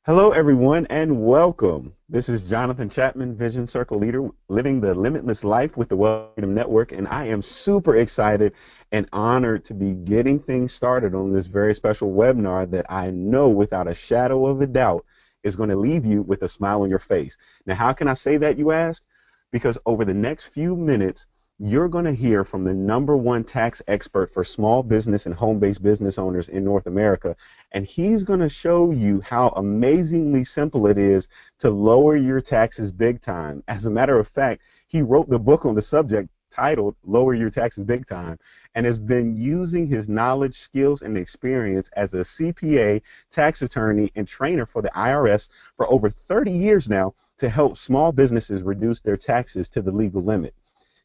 Hello, everyone, and welcome. This is Jonathan Chapman, Vision Circle Leader, living the limitless life with the Wealth Freedom Network, and I am super excited and honored to be getting things started on this very special webinar that I know without a shadow of a doubt is going to leave you with a smile on your face. Now, how can I say that, you ask? Because over the next few minutes, you're going to hear from the #1 tax expert for small business and home-based business owners in North America. And he's going to show you how amazingly simple it is to lower your taxes big time. As a matter of fact, he wrote the book on the subject titled Lower Your Taxes Big Time and has been using his knowledge, skills, and experience as a CPA, tax attorney, and trainer for the IRS for over 30 years now to help small businesses reduce their taxes to the legal limit.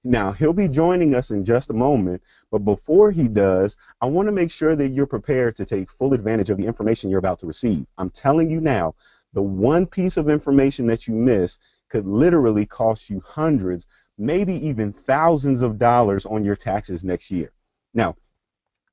Now, he'll be joining us in just a moment, but before he does, I want to make sure that you're prepared to take full advantage of the information you're about to receive. I'm telling you now, the one piece of information that you miss could literally cost you hundreds, maybe even thousands of dollars on your taxes next year. Now,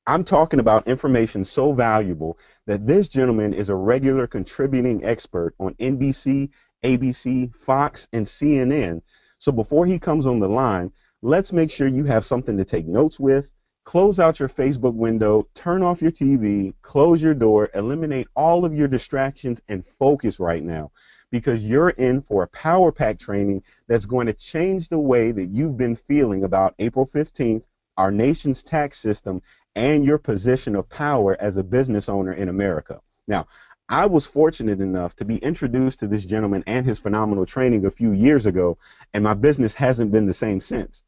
I'm talking about information so valuable that this gentleman is a regular contributing expert on NBC, ABC, Fox, and CNN. So before he comes on the line, let's make sure you have something to take notes with. Close out your Facebook window, turn off your TV, close your door, eliminate all of your distractions, and focus right now because you're in for a power pack training that's going to change the way that you've been feeling about April 15th, our nation's tax system, and your position of power as a business owner in America. Now, I was fortunate enough to be introduced to this gentleman and his phenomenal training a few years ago, and my business hasn't been the same since.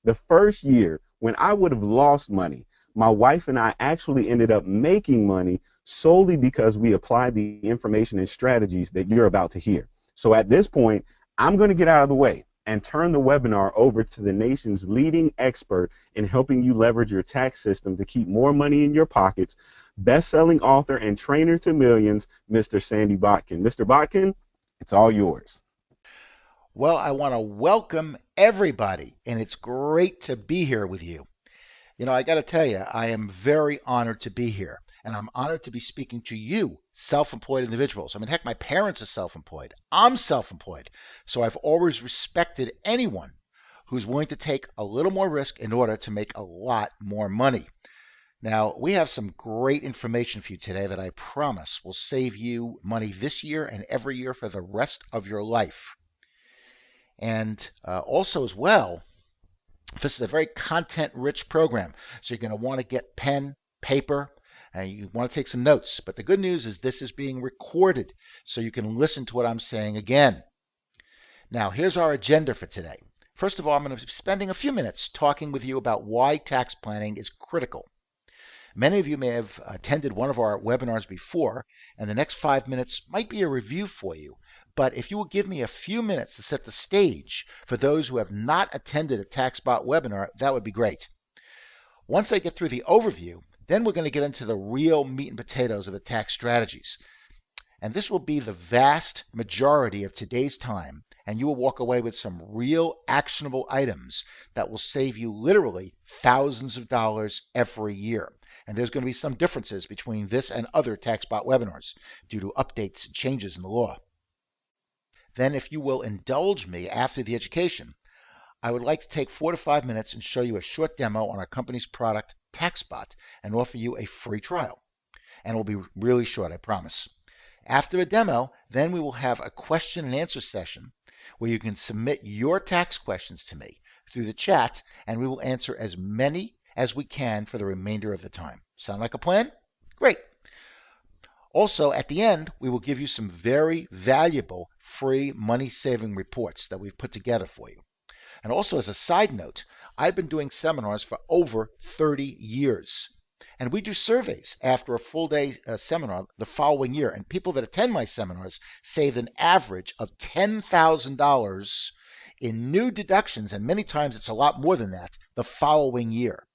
The first year, when I would have lost money, my wife and I actually ended up making money solely because we applied the information and strategies that you're about to hear. So at this point, I'm going to get out of the way and turn the webinar over to the nation's leading expert in helping you leverage your tax system to keep more money in your pockets, best-selling author and trainer to millions, Mr. Sandy Botkin. Mr. Botkin, it's all yours. Well, I want to welcome everybody, and it's great to be here with you. I got to tell you, I am very honored to be here, and I'm honored to be speaking to you, self employed individuals. I mean, heck, my parents are self employed. I'm self employed. So I've always respected anyone who's willing to take a little more risk in order to make a lot more money. Now, we have some great information for you today that I promise will save you money this year and every year for the rest of your life. And also, as well, this is a very content rich program. So you're going to want to get pen, paper, and you want to take some notes. But the good news is this is being recorded so you can listen to what I'm saying again. Now, here's our agenda for today. First of all, I'm going to be spending a few minutes talking with you about why tax planning is critical. Many of you may have attended one of our webinars before, and the next 5 minutes might be a review for you. But if you will give me a few minutes to set the stage for those who have not attended a TaxBot webinar, that would be great. Once I get through the overview, then we're going to get into the real meat and potatoes of the tax strategies. And this will be the vast majority of today's time, and you will walk away with some real actionable items that will save you literally thousands of dollars every year. And there's going to be some differences between this and other TaxBot webinars due to updates and changes in the law. Then, if you will indulge me after the education, I would like to take 4 to 5 minutes and show you a short demo on our company's product, TaxBot, and offer you a free trial. And it will be really short, I promise. After a demo, then we will have a question and answer session where you can submit your tax questions to me through the chat, and we will answer as many as we can for the remainder of the time. Sound like a plan? Great. Also, at the end, we will give you some very valuable free money-saving reports that we've put together for you. And also, as a side note, I've been doing seminars for over 30 years. And we do surveys after a full day seminar the following year. And people that attend my seminars save an average of $10,000 in new deductions, and many times it's a lot more than that, the following year.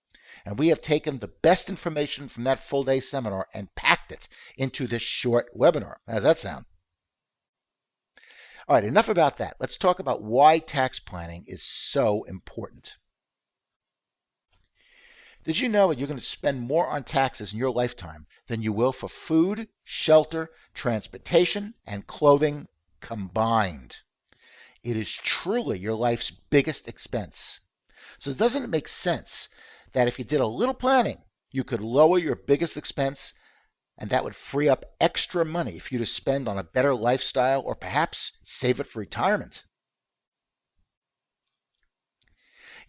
And we have taken the best information from that full day seminar and packed it into this short webinar. How does that sound? All right, enough about that. Let's talk about why tax planning is so important. Did you know that you're going to spend more on taxes in your lifetime than you will for food, shelter, transportation, and clothing combined? It is truly your life's biggest expense. So doesn't it make sense that if you did a little planning, you could lower your biggest expense and that would free up extra money for you to spend on a better lifestyle or perhaps save it for retirement?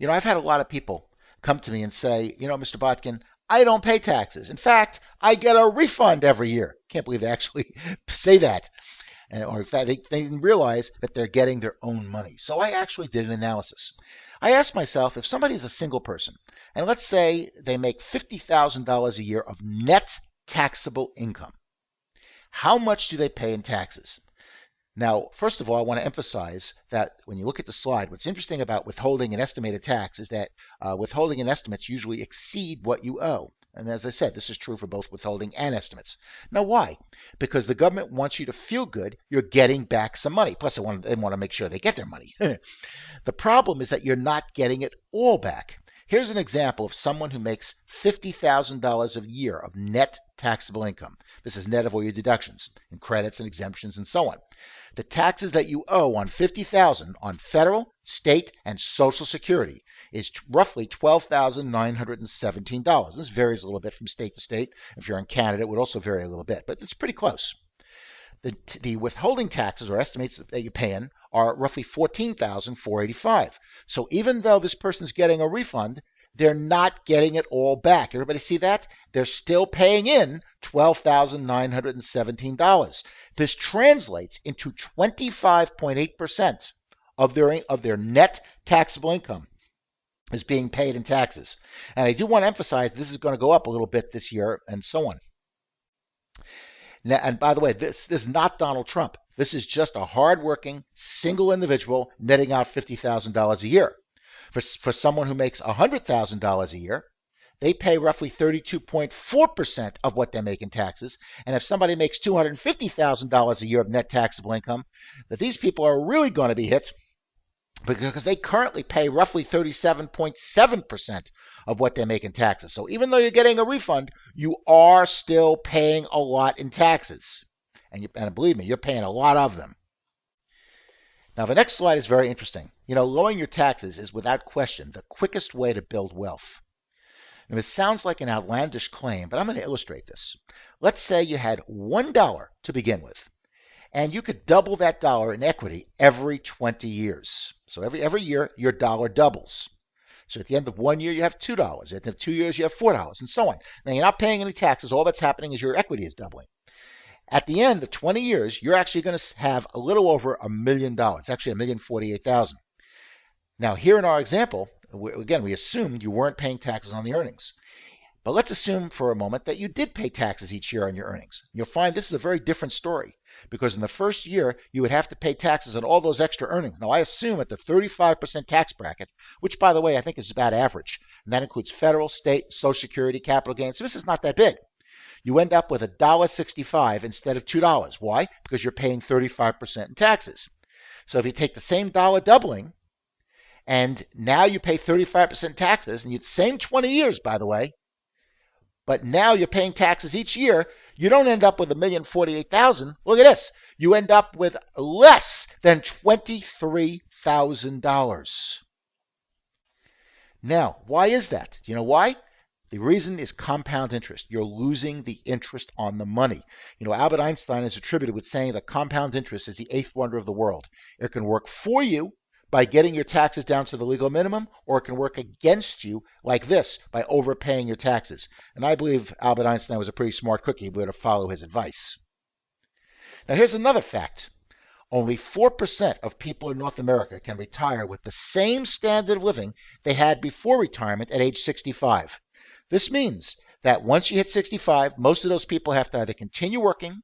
I've had a lot of people come to me and say, Mr. Botkin, I don't pay taxes. In fact, I get a refund every year. Can't believe they actually say that. Or in fact, they didn't realize that they're getting their own money. So I actually did an analysis. I asked myself, if somebody is a single person, and let's say they make $50,000 a year of net taxable income, how much do they pay in taxes? Now, first of all, I want to emphasize that when you look at the slide, what's interesting about withholding an estimated tax is that withholding and estimates usually exceed what you owe. And as I said, this is true for both withholding and estimates. Now, why? Because the government wants you to feel good you're getting back some money. Plus, they want to make sure they get their money. The problem is that you're not getting it all back. Here's an example of someone who makes $50,000 a year of net taxable income. This is net of all your deductions and credits and exemptions and so on. The taxes that you owe on $50,000 on federal, state, and Social Security is roughly $12,917. This varies a little bit from state to state. If you're in Canada, it would also vary a little bit, but it's pretty close. The withholding taxes or estimates that you pay in are roughly $14,485. So even though this person's getting a refund, they're not getting it all back. Everybody see that? They're still paying in $12,917. This translates into 25.8% of their net taxable income is being paid in taxes. And I do want to emphasize this is going to go up a little bit this year and so on. Now, and by the way, this is not Donald Trump. This is just a hardworking single individual netting out $50,000 a year. For someone who makes $100,000 a year, they pay roughly 32.4% of what they make in taxes. And if somebody makes $250,000 a year of net taxable income, that these people are really going to be hit because they currently pay roughly 37.7% of what they make in taxes. So even though you're getting a refund, you are still paying a lot in taxes. And believe me, you're paying a lot of them. Now, the next slide is very interesting. Lowering your taxes is without question the quickest way to build wealth. Now, it sounds like an outlandish claim, but I'm going to illustrate this. Let's say you had $1 to begin with, and you could double that dollar in equity every 20 years. So every year, your dollar doubles. So at the end of 1 year, you have $2. At the end of 2 years, you have $4, and so on. Now, you're not paying any taxes. All that's happening is your equity is doubling. At the end of 20 years, you're actually going to have a little over $1 million. It's actually $1,048,000. Now, here in our example, again, we assumed you weren't paying taxes on the earnings. But let's assume for a moment that you did pay taxes each year on your earnings. You'll find this is a very different story because in the first year, you would have to pay taxes on all those extra earnings. Now, I assume at the 35% tax bracket, which, by the way, I think is about average, and that includes federal, state, Social Security, capital gains. So this is not that big. You end up with $1.65 instead of $2. Why? Because you're paying 35% in taxes. So if you take the same dollar doubling, and now you pay 35% taxes, and you same 20 years, by the way, but now you're paying taxes each year, you don't end up with $1,048,000. Look at this. You end up with less than $23,000. Now, why is that? Do you know why? The reason is compound interest. You're losing the interest on the money. Albert Einstein is attributed with saying that compound interest is the eighth wonder of the world. It can work for you by getting your taxes down to the legal minimum, or it can work against you like this by overpaying your taxes. And I believe Albert Einstein was a pretty smart cookie. We ought to follow his advice. Now, here's another fact. Only 4% of people in North America can retire with the same standard of living they had before retirement at age 65. This means that once you hit 65, most of those people have to either continue working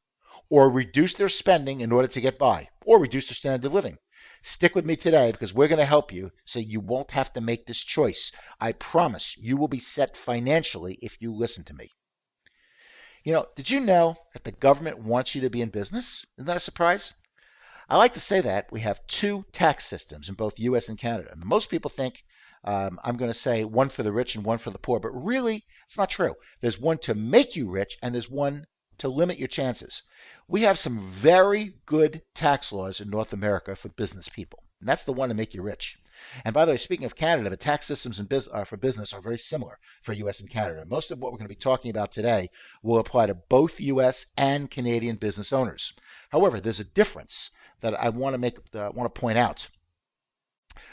or reduce their spending in order to get by, or reduce their standard of living. Stick with me today because we're going to help you so you won't have to make this choice. I promise you will be set financially if you listen to me. Did you know that the government wants you to be in business? Isn't that a surprise? I like to say that we have two tax systems in both U.S. and Canada. And most people think I'm going to say one for the rich and one for the poor, but really, it's not true. There's one to make you rich and there's one to limit your chances. We have some very good tax laws in North America for business people, and that's the one to make you rich. And by the way, speaking of Canada, the tax systems for business are very similar for U.S. and Canada. Most of what we're going to be talking about today will apply to both U.S. and Canadian business owners. However, there's a difference that I want to point out.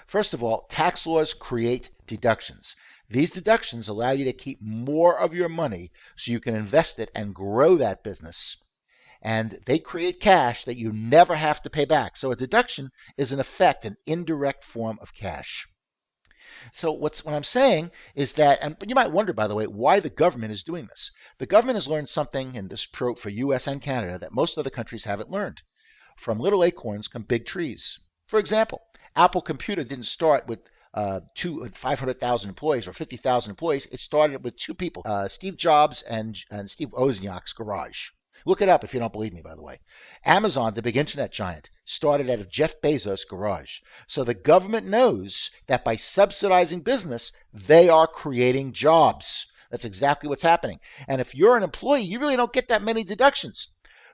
First of all, tax laws create deductions. These deductions allow you to keep more of your money so you can invest it and grow that business. And they create cash that you never have to pay back. So a deduction is in effect an indirect form of cash. So what I'm saying is that, and you might wonder, by the way, why the government is doing this. The government has learned something in this for U.S. and Canada that most other countries haven't learned. From little acorns come big trees. For example, Apple Computer didn't start with 500,000 employees or 50,000 employees. It started with two people, Steve Jobs and Steve Wozniak's garage. Look it up if you don't believe me, by the way. Amazon, the big internet giant, started out of Jeff Bezos' garage. So the government knows that by subsidizing business, they are creating jobs. That's exactly what's happening. And if you're an employee, you really don't get that many deductions.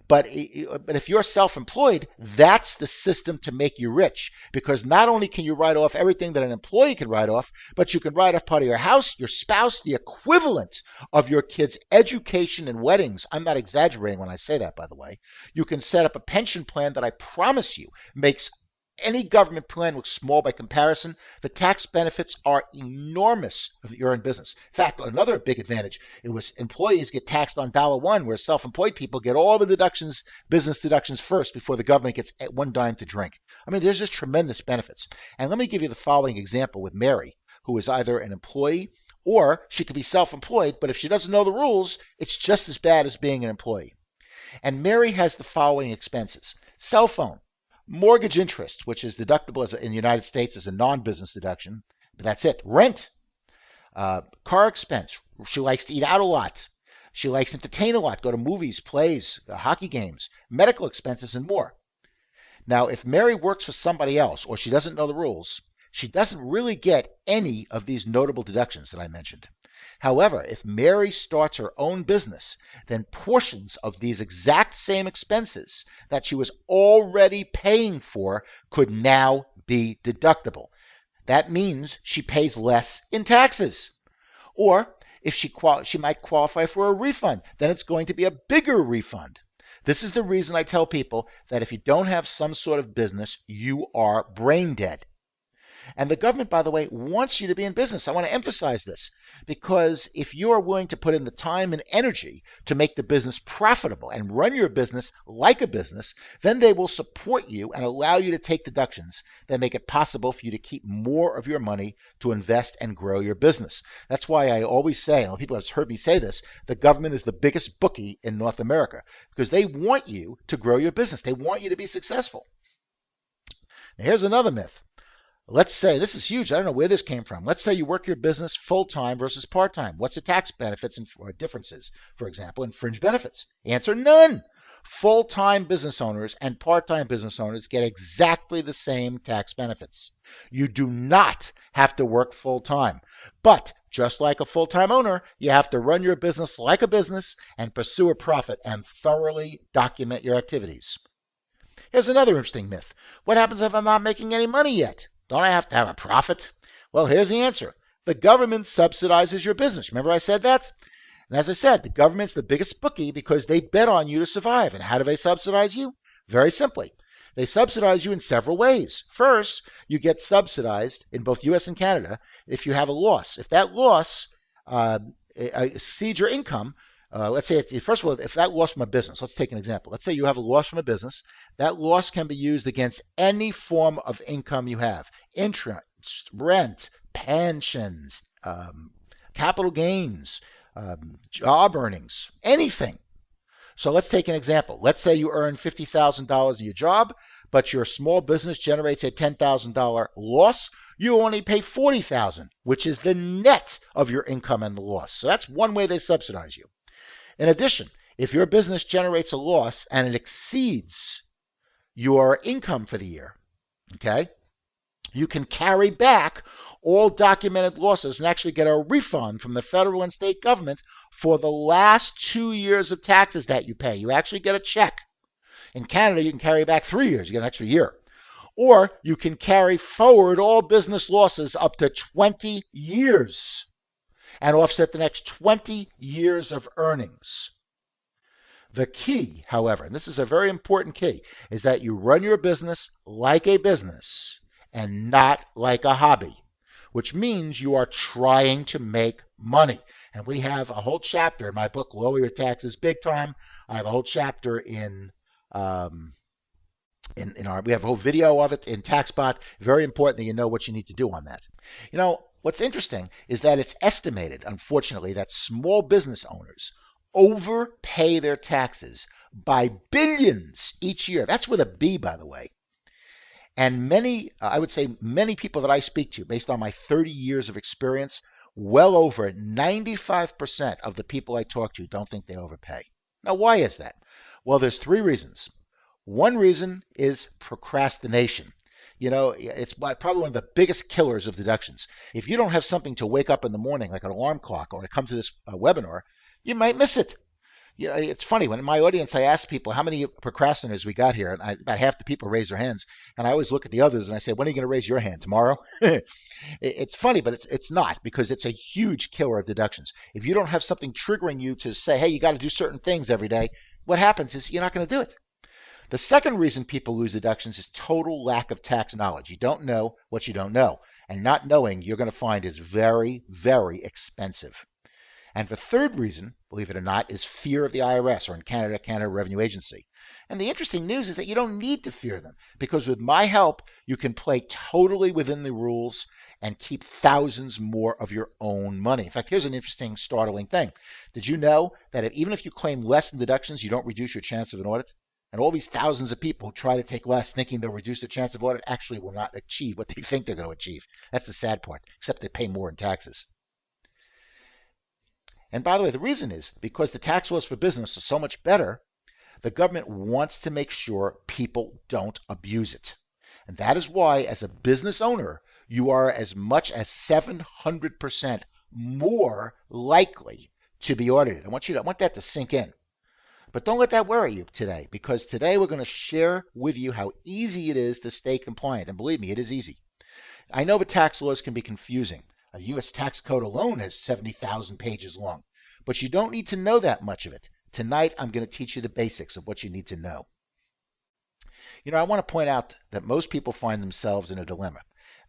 But if you're self-employed, that's the system to make you rich. Because not only can you write off everything that an employee can write off, but you can write off part of your house, your spouse, the equivalent of your kids' education and weddings. I'm not exaggerating when I say that, by the way. You can set up a pension plan that I promise you makes any government plan looks small by comparison. The tax benefits are enormous if you're in business. In fact, another big advantage, it was employees get taxed on $1, where self-employed people get all the deductions, business deductions first before the government gets one dime to drink. I mean, there's just tremendous benefits. And let me give you the following example with Mary, who is either an employee or she could be self-employed, but if she doesn't know the rules, it's just as bad as being an employee. And Mary has the following expenses: cell phone, mortgage interest, which is deductible in the United States as a non-business deduction, but that's it. Rent, car expense. She likes to eat out a lot. She likes to entertain a lot, go to movies, plays, hockey games, medical expenses, and more. Now, if Mary works for somebody else or she doesn't know the rules, she doesn't really get any of these notable deductions that I mentioned. However, if Mary starts her own business, then portions of these exact same expenses that she was already paying for could now be deductible. That means she pays less in taxes. Or if she might qualify for a refund, then it's going to be a bigger refund. This is the reason I tell people that if you don't have some sort of business, you are brain dead. And the government, by the way, wants you to be in business. I want to emphasize this because if you are willing to put in the time and energy to make the business profitable and run your business like a business, then they will support you and allow you to take deductions that make it possible for you to keep more of your money to invest and grow your business. That's why I always say, and people have heard me say this, the government is the biggest bookie in North America because they want you to grow your business. They want you to be successful. Now, here's another myth. Let's say, this is huge, I don't know where this came from. Let's say you work your business full-time versus part-time. What's the tax benefits and differences? For example, in fringe benefits. Answer, none. Full-time business owners and part-time business owners get exactly the same tax benefits. You do not have to work full-time. But just like a full-time owner, you have to run your business like a business and pursue a profit and thoroughly document your activities. Here's another interesting myth. What happens if I'm not making any money yet? Don't I have to have a profit? Well, here's the answer. The government subsidizes your business. Remember I said that? And as I said, the government's the biggest bookie because they bet on you to survive. And how do they subsidize you? Very simply. They subsidize you in several ways. First, you get subsidized in both U.S. and Canada if you have a loss. If that loss exceeds your income, let's say, first of all, if that loss from a business, let's take an example. Let's say you have a loss from a business. That loss can be used against any form of income you have. Interest, rent, pensions, capital gains, job earnings, anything. So let's take an example. Let's say you earn $50,000 in your job, but your small business generates a $10,000 loss. You only pay $40,000, which is the net of your income and the loss. So that's one way they subsidize you. In addition, if your business generates a loss and it exceeds your income for the year, okay, You can carry back all documented losses and actually get a refund from the federal and state government for the last 2 years of taxes that you pay. You actually get a check. In Canada, you can carry back 3 years, you get an extra year. Or you can carry forward all business losses up to 20 years and offset the next 20 years of earnings. The key, however, and this is a very important key, is that you run your business like a business and not like a hobby, which means you are trying to make money. And we have a whole chapter in my book, Lower Your Taxes Big Time. I have a whole chapter um, we have a whole video of it in TaxBot. Very important that you know what you need to do on that. What's interesting is that it's estimated, unfortunately, that small business owners overpay their taxes by billions each year. That's with a B, by the way. And I would say many people that I speak to, based on my 30 years of experience, well over 95% of the people I talk to don't think they overpay. Now, why is that? Well, there's three reasons. One reason is procrastination. It's probably one of the biggest killers of deductions. If you don't have something to wake up in the morning, like an alarm clock, or to come to this webinar, you might miss it. It's funny. When in my audience, I ask people how many procrastinators we got here, and about half the people raise their hands. And I always look at the others and I say, when are you going to raise your hand? Tomorrow? It's funny, but it's not, because it's a huge killer of deductions. If you don't have something triggering you to say, hey, you got to do certain things every day, what happens is you're not going to do it. The second reason people lose deductions is total lack of tax knowledge. You don't know what you don't know. And not knowing, you're going to find, is very, very expensive. And the third reason, believe it or not, is fear of the IRS, or in Canada, Canada Revenue Agency. And the interesting news is that you don't need to fear them, because with my help, you can play totally within the rules and keep thousands more of your own money. In fact, here's an interesting, startling thing. Did you know that even if you claim less in deductions, you don't reduce your chance of an audit? And all these thousands of people who try to take less thinking they'll reduce their chance of audit actually will not achieve what they think they're going to achieve. That's the sad part, except they pay more in taxes. And by the way, the reason is because the tax laws for business are so much better, the government wants to make sure people don't abuse it. And that is why, as a business owner, you are as much as 700% more likely to be audited. I want that to sink in. But don't let that worry you today, because today we're going to share with you how easy it is to stay compliant. And believe me, it is easy. I know the tax laws can be confusing. A U.S. tax code alone is 70,000 pages long, but you don't need to know that much of it. Tonight, I'm going to teach you the basics of what you need to know. I want to point out that most people find themselves in a dilemma.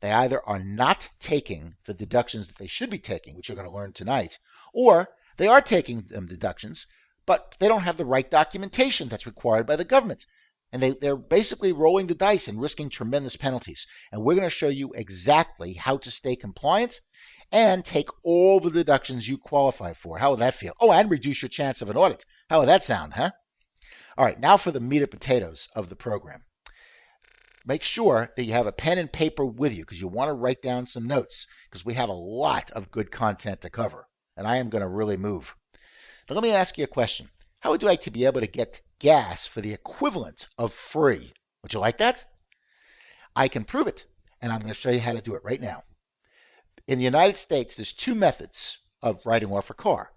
They either are not taking the deductions that they should be taking, which you're going to learn tonight, or they are taking them deductions, but they don't have the right documentation that's required by the government. And they're basically rolling the dice and risking tremendous penalties. And we're going to show you exactly how to stay compliant and take all the deductions you qualify for. How will that feel? Oh, and reduce your chance of an audit. How will that sound, huh? All right, now for the meat and potatoes of the program. Make sure that you have a pen and paper with you, because you want to write down some notes, because we have a lot of good content to cover, and I am going to really move. But let me ask you a question. How would you like to be able to get gas for the equivalent of free? Would you like that? I can prove it, and I'm going to show you how to do it right now. In the United States, there's two methods of writing off a car,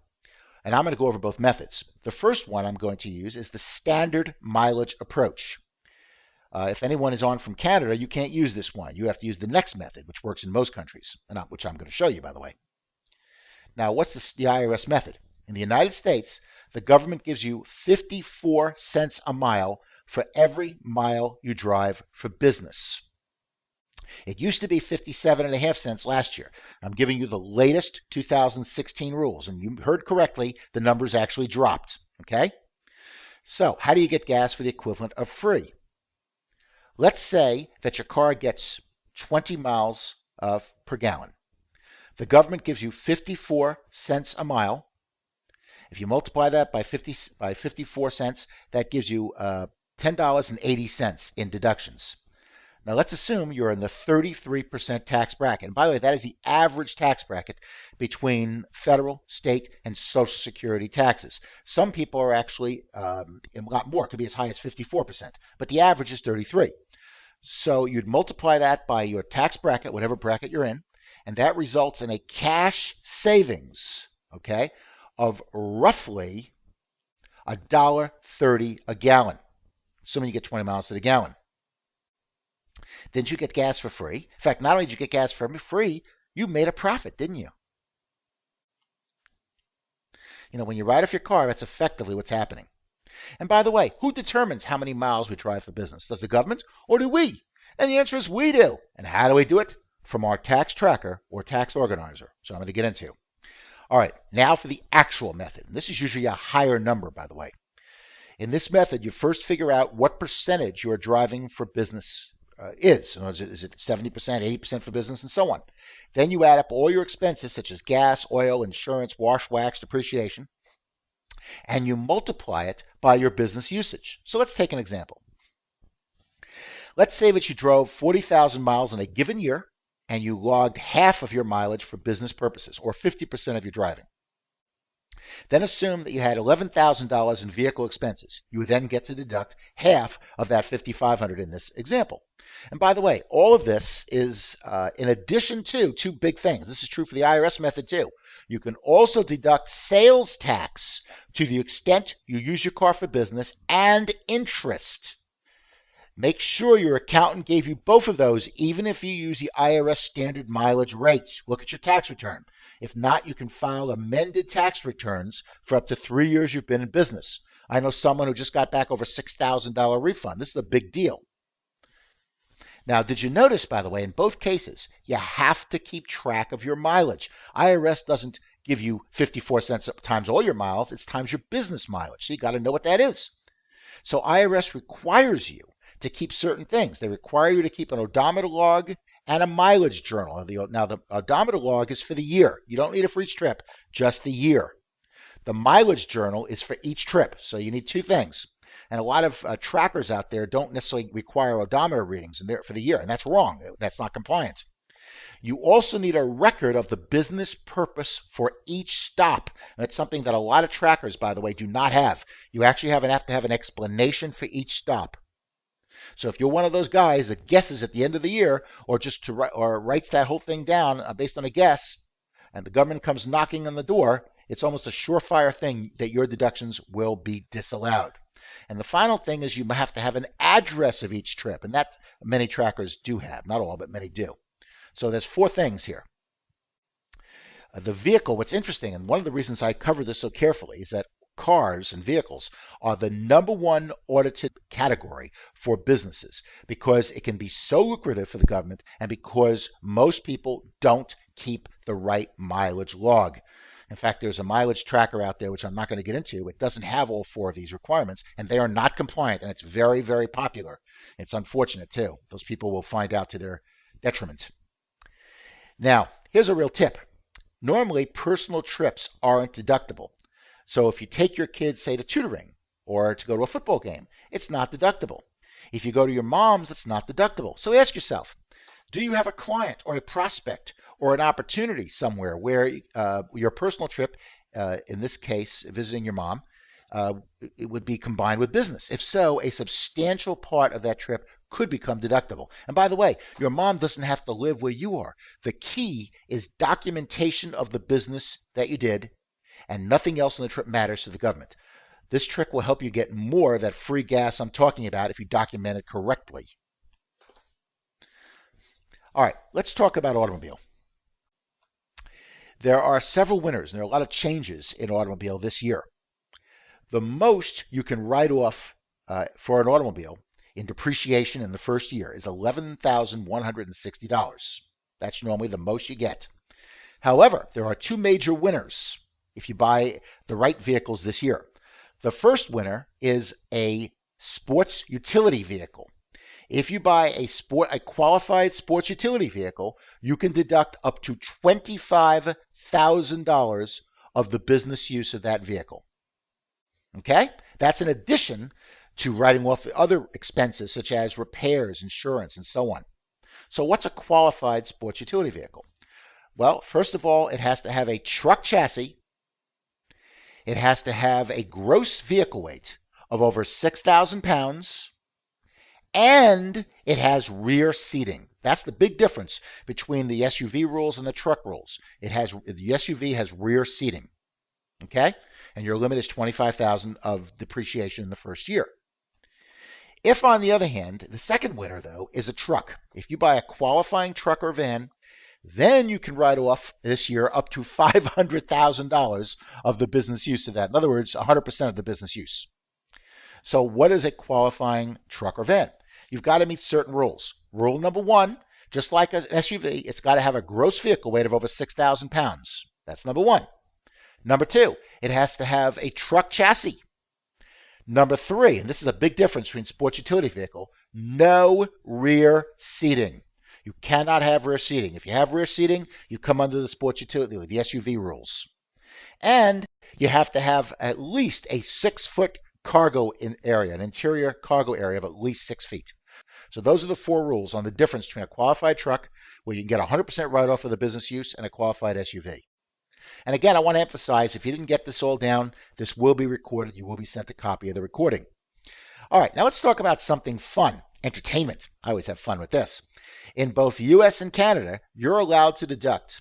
and I'm going to go over both methods. The first one I'm going to use is the standard mileage approach. If anyone is on from Canada, you can't use this one. You have to use the next method, which works in most countries, which I'm going to show you, by the way. Now, what's the IRS method? In the United States, the government gives you 54 cents a mile for every mile you drive for business. It used to be 57.5 cents last year. I'm giving you the latest 2016 rules, and you heard correctly, the numbers actually dropped, okay? So how do you get gas for the equivalent of free? Let's say that your car gets 20 miles per gallon. The government gives you 54 cents a mile. If you multiply that by 54 cents, that gives you $10.80 in deductions. Now let's assume you're in the 33% tax bracket. And by the way, that is the average tax bracket between federal, state, and Social Security taxes. Some people are actually a lot more. It could be as high as 54%, but the average is 33%. So you'd multiply that by your tax bracket, whatever bracket you're in, and that results in a cash savings, okay, of roughly $1.30 a gallon, assuming you get 20 miles to the gallon. Didn't you get gas for free? In fact, not only did you get gas for free, you made a profit, didn't you? You know, when you write off your car, that's effectively what's happening. And by the way, who determines how many miles we drive for business? Does the government or do we? And the answer is we do. And how do we do it? From our tax tracker or tax organizer. So I'm going to get into. All right, now for the actual method. And this is usually a higher number, by the way. In this method, you first figure out what percentage you are driving for business is. Is it 70%, 80% for business, and so on. Then you add up all your expenses, such as gas, oil, insurance, wash, wax, depreciation, and you multiply it by your business usage. So let's take an example. Let's say that you drove 40,000 miles in a given year, and you logged half of your mileage for business purposes, or 50% of your driving. Then assume that you had $11,000 in vehicle expenses. You would then get to deduct half of that $5,500 in this example. And by the way, all of this is in addition to two big things. This is true for the IRS method too. You can also deduct sales tax to the extent you use your car for business and interest. Make sure your accountant gave you both of those, even if you use the IRS standard mileage rates. Look at your tax return. If not, you can file amended tax returns for up to 3 years you've been in business. I know someone who just got back over $6,000 refund. This is a big deal. Now, did you notice, by the way, in both cases, you have to keep track of your mileage. IRS doesn't give you 54 cents times all your miles. It's times your business mileage. So you got to know what that is. So IRS requires you to keep certain things. They require you to keep an odometer log and a mileage journal. Now, the odometer log is for the year. You don't need it for each trip, just the year. The mileage journal is for each trip. So you need two things. And a lot of trackers out there don't necessarily require odometer readings for the year, and that's wrong. That's not compliant. You also need a record of the business purpose for each stop. And that's something that a lot of trackers, by the way, do not have. You actually have to have an explanation for each stop. So if you're one of those guys that guesses at the end of the year, or writes that whole thing down based on a guess, and the government comes knocking on the door, it's almost a surefire thing that your deductions will be disallowed. And the final thing is you have to have an address of each trip, and that many trackers do have. Not all, but many do. So there's 4 things here. The vehicle, what's interesting, and one of the reasons I cover this so carefully, is that cars and vehicles are the #1 audited category for businesses because it can be so lucrative for the government and because most people don't keep the right mileage log. In fact, there's a mileage tracker out there, which I'm not going to get into. It doesn't have all 4 of these requirements, and they are not compliant, and it's very, very popular. It's unfortunate, too. Those people will find out to their detriment. Now, here's a real tip. Normally, personal trips aren't deductible. So if you take your kids, say, to tutoring or to go to a football game, it's not deductible. If you go to your mom's, it's not deductible. So ask yourself, do you have a client or a prospect or an opportunity somewhere where your personal trip, in this case, visiting your mom, it would be combined with business? If so, a substantial part of that trip could become deductible. And by the way, your mom doesn't have to live where you are. The key is documentation of the business that you did, and nothing else on the trip matters to the government. This trick will help you get more of that free gas I'm talking about if you document it correctly. All right, let's talk about automobile. There are several winners, and there are a lot of changes in automobile this year. The most you can write off for an automobile in depreciation in the first year is $11,160. That's normally the most you get. However, there are 2 major winners if you buy the right vehicles this year. The first winner is a sports utility vehicle. If you buy a qualified sports utility vehicle, you can deduct up to $25,000 of the business use of that vehicle. Okay? That's in addition to writing off the other expenses such as repairs, insurance, and so on. So what's a qualified sports utility vehicle? Well, first of all, it has to have a truck chassis. It has to have a gross vehicle weight of over 6,000 pounds, and it has rear seating. That's the big difference between the SUV rules and the truck rules. The SUV has rear seating, okay? And your limit is 25,000 of depreciation in the first year. If, on the other hand, the second winner, though, is a truck. If you buy a qualifying truck or van, then you can write off this year up to $500,000 of the business use of that. In other words, 100% of the business use. So what is a qualifying truck or van? You've got to meet certain rules. Rule number one, just like an SUV, it's got to have a gross vehicle weight of over 6,000 pounds. That's number one. Number two, it has to have a truck chassis. Number three, and this is a big difference between sports utility vehicle, no rear seating. You cannot have rear seating. If you have rear seating, you come under the sports utility, the SUV rules. And you have to have at least a 6-foot cargo area, an interior cargo area of at least 6 feet. So those are the 4 rules on the difference between a qualified truck, where you can get 100% write-off of the business use, and a qualified SUV. And again, I want to emphasize, if you didn't get this all down, this will be recorded. You will be sent a copy of the recording. All right, now let's talk about something fun, entertainment. I always have fun with this. In both US and Canada, you're allowed to deduct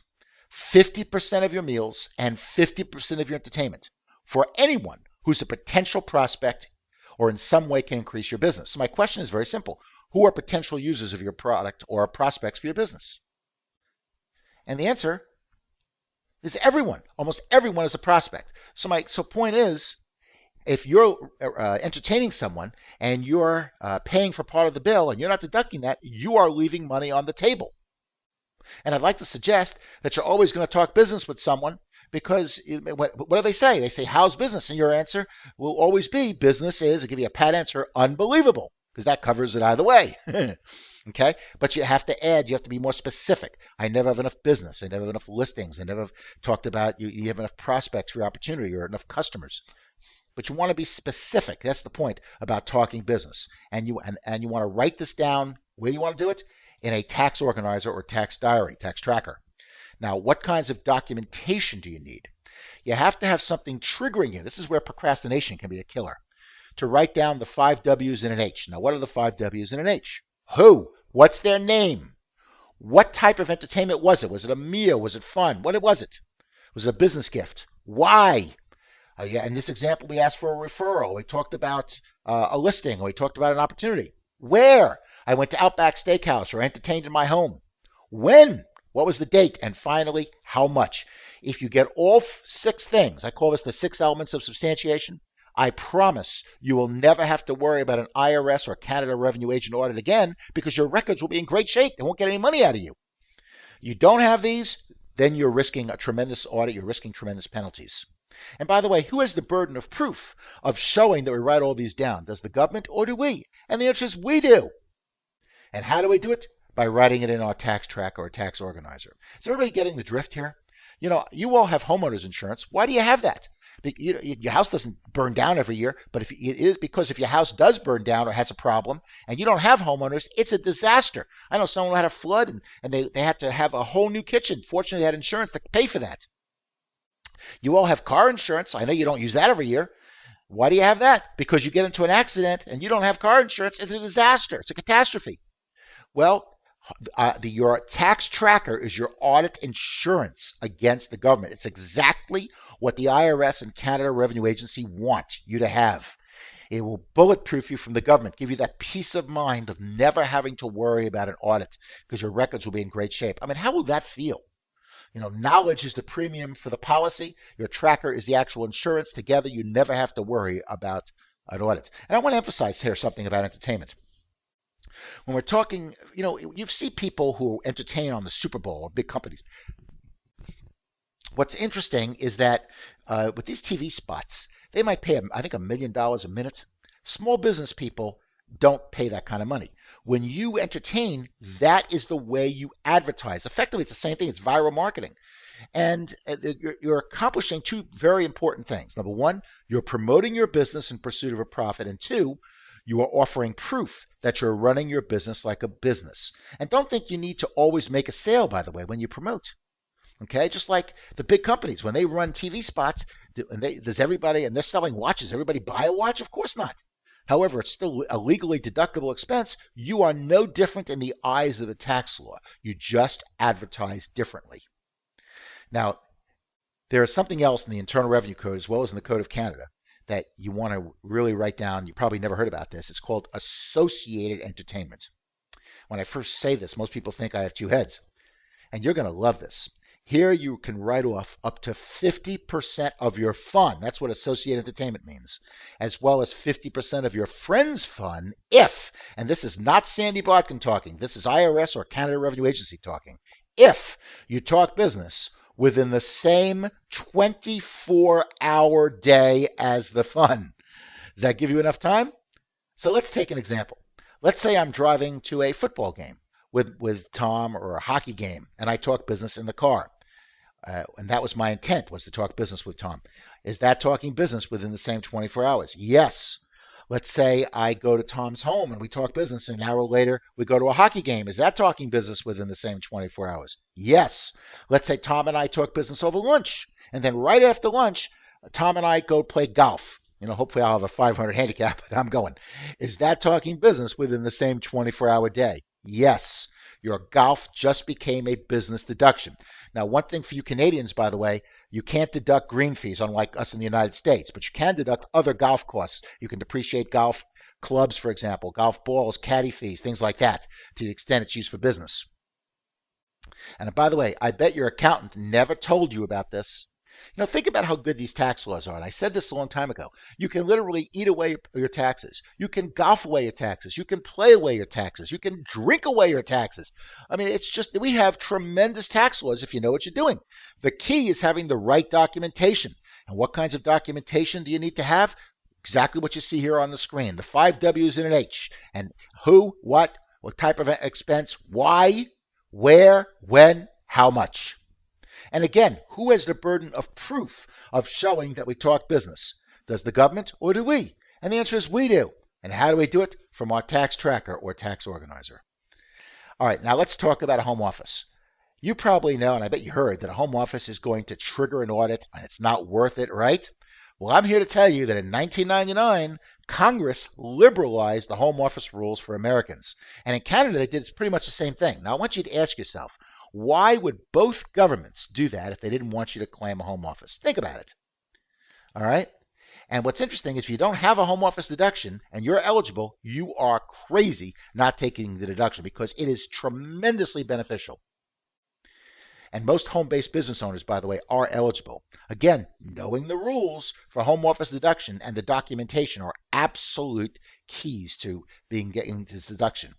50% of your meals and 50% of your entertainment for anyone who's a potential prospect or in some way can increase your business. So my question is very simple. Who are potential users of your product or prospects for your business? And the answer is everyone. Almost everyone is a prospect. So point is, if you're entertaining someone and you're paying for part of the bill and you're not deducting that, you are leaving money on the table. And I'd like to suggest that you're always going to talk business with someone, because what do they say? They say, how's business? And your answer will always be, business is, I'll give you a pat answer, unbelievable, because that covers it either way. Okay? But you have to add, you have to be more specific. I never have enough business. I never have enough listings. I never have talked about you have enough prospects for your opportunity or enough customers. But you want to be specific. That's the point about talking business. And you want to write this down. Where do you want to do it? In a tax organizer or tax diary, tax tracker. Now, what kinds of documentation do you need? You have to have something triggering you. This is where procrastination can be a killer. To write down the 5 W's and an H. Now, what are the 5 W's and an H? Who? What's their name? What type of entertainment was it? Was it a meal? Was it fun? What was it? Was it a business gift? Why? Yeah, in this example, we asked for a referral. We talked about a listing, or we talked about an opportunity. Where? I went to Outback Steakhouse or entertained in my home. When? What was the date? And finally, how much? If you get all 6 things, I call this the 6 elements of substantiation, I promise you will never have to worry about an IRS or Canada Revenue Agent audit again, because your records will be in great shape. They won't get any money out of you. You don't have these, then you're risking a tremendous audit. You're risking tremendous penalties. And by the way, who has the burden of proof of showing that we write all these down? Does the government or do we? And the answer is we do. And how do we do it? By writing it in our tax tracker or tax organizer. Is everybody getting the drift here? You know, you all have homeowners insurance. Why do you have that? Your house doesn't burn down every year, but it is because if your house does burn down or has a problem and you don't have homeowners, it's a disaster. I know someone had a flood and they had to have a whole new kitchen. Fortunately, they had insurance to pay for that. You all have car insurance. I know you don't use that every year. Why do you have that? Because you get into an accident and you don't have car insurance. It's a disaster. It's a catastrophe. Well, your tax tracker is your audit insurance against the government. It's exactly what the IRS and Canada Revenue Agency want you to have. It will bulletproof you from the government, give you that peace of mind of never having to worry about an audit, because your records will be in great shape. I mean, how will that feel? You know, knowledge is the premium for the policy. Your tracker is the actual insurance. Together, you never have to worry about an audit. And I want to emphasize here something about entertainment. When we're talking, you know, you see people who entertain on the Super Bowl or big companies. What's interesting is that with these TV spots, they might pay, I think, $1 million a minute. Small business people don't pay that kind of money. When you entertain, that is the way you advertise. Effectively, it's the same thing. It's viral marketing. And you're accomplishing 2 very important things. Number 1, you're promoting your business in pursuit of a profit. And 2, you are offering proof that you're running your business like a business. And don't think you need to always make a sale, by the way, when you promote. Okay, just like the big companies, when they run TV spots, and there's everybody, and they're selling watches. Everybody buy a watch? Of course not. However, it's still a legally deductible expense. You are no different in the eyes of the tax law. You just advertise differently. Now, there is something else in the Internal Revenue Code as well as in the Code of Canada that you want to really write down. You probably never heard about this. It's called associated entertainment. When I first say this, most people think I have two heads, and you're going to love this. Here you can write off up to 50% of your fun. That's what associated entertainment means, as well as 50% of your friend's fun if, and this is not Sandy Botkin talking, this is IRS or Canada Revenue Agency talking, if you talk business within the same 24-hour day as the fun. Does that give you enough time? So let's take an example. Let's say I'm driving to a football game with Tom or a hockey game, and I talk business in the car. And that was my intent, was to talk business with Tom. Is that talking business within the same 24 hours? Yes. Let's say I go to Tom's home and we talk business, and an hour later we go to a hockey game. Is that talking business within the same 24 hours? Yes. Let's say Tom and I talk business over lunch, and then right after lunch, Tom and I go play golf. Hopefully I'll have a 500 handicap, but I'm going. Is that talking business within the same 24-hour day? Yes. Your golf just became a business deduction. Now, one thing for you Canadians, by the way, you can't deduct green fees, unlike us in the United States, but you can deduct other golf costs. You can depreciate golf clubs, for example, golf balls, caddy fees, things like that, to the extent it's used for business. And by the way, I bet your accountant never told you about this. Think about how good these tax laws are. And I said this a long time ago. You can literally eat away your taxes. You can golf away your taxes. You can play away your taxes. You can drink away your taxes. I mean, it's just, we have tremendous tax laws if you know what you're doing. The key is having the right documentation. And what kinds of documentation do you need to have? Exactly what you see here on the screen. The 5 W's and an H. And who, what type of expense, why, where, when, how much. And again, who has the burden of proof of showing that we talk business? Does the government or do we? And the answer is we do. And how do we do it? From our tax tracker or tax organizer. All right, now let's talk about a home office. You probably know, and I bet you heard, that a home office is going to trigger an audit and it's not worth it, right? Well, I'm here to tell you that in 1999, Congress liberalized the home office rules for Americans. And in Canada, they did pretty much the same thing. Now, I want you to ask yourself, why would both governments do that if they didn't want you to claim a home office? Think about it. All right? And what's interesting is if you don't have a home office deduction and you're eligible, you are crazy not taking the deduction because it is tremendously beneficial. And most home-based business owners, by the way, are eligible. Again, knowing the rules for home office deduction and the documentation are absolute keys to getting this deduction.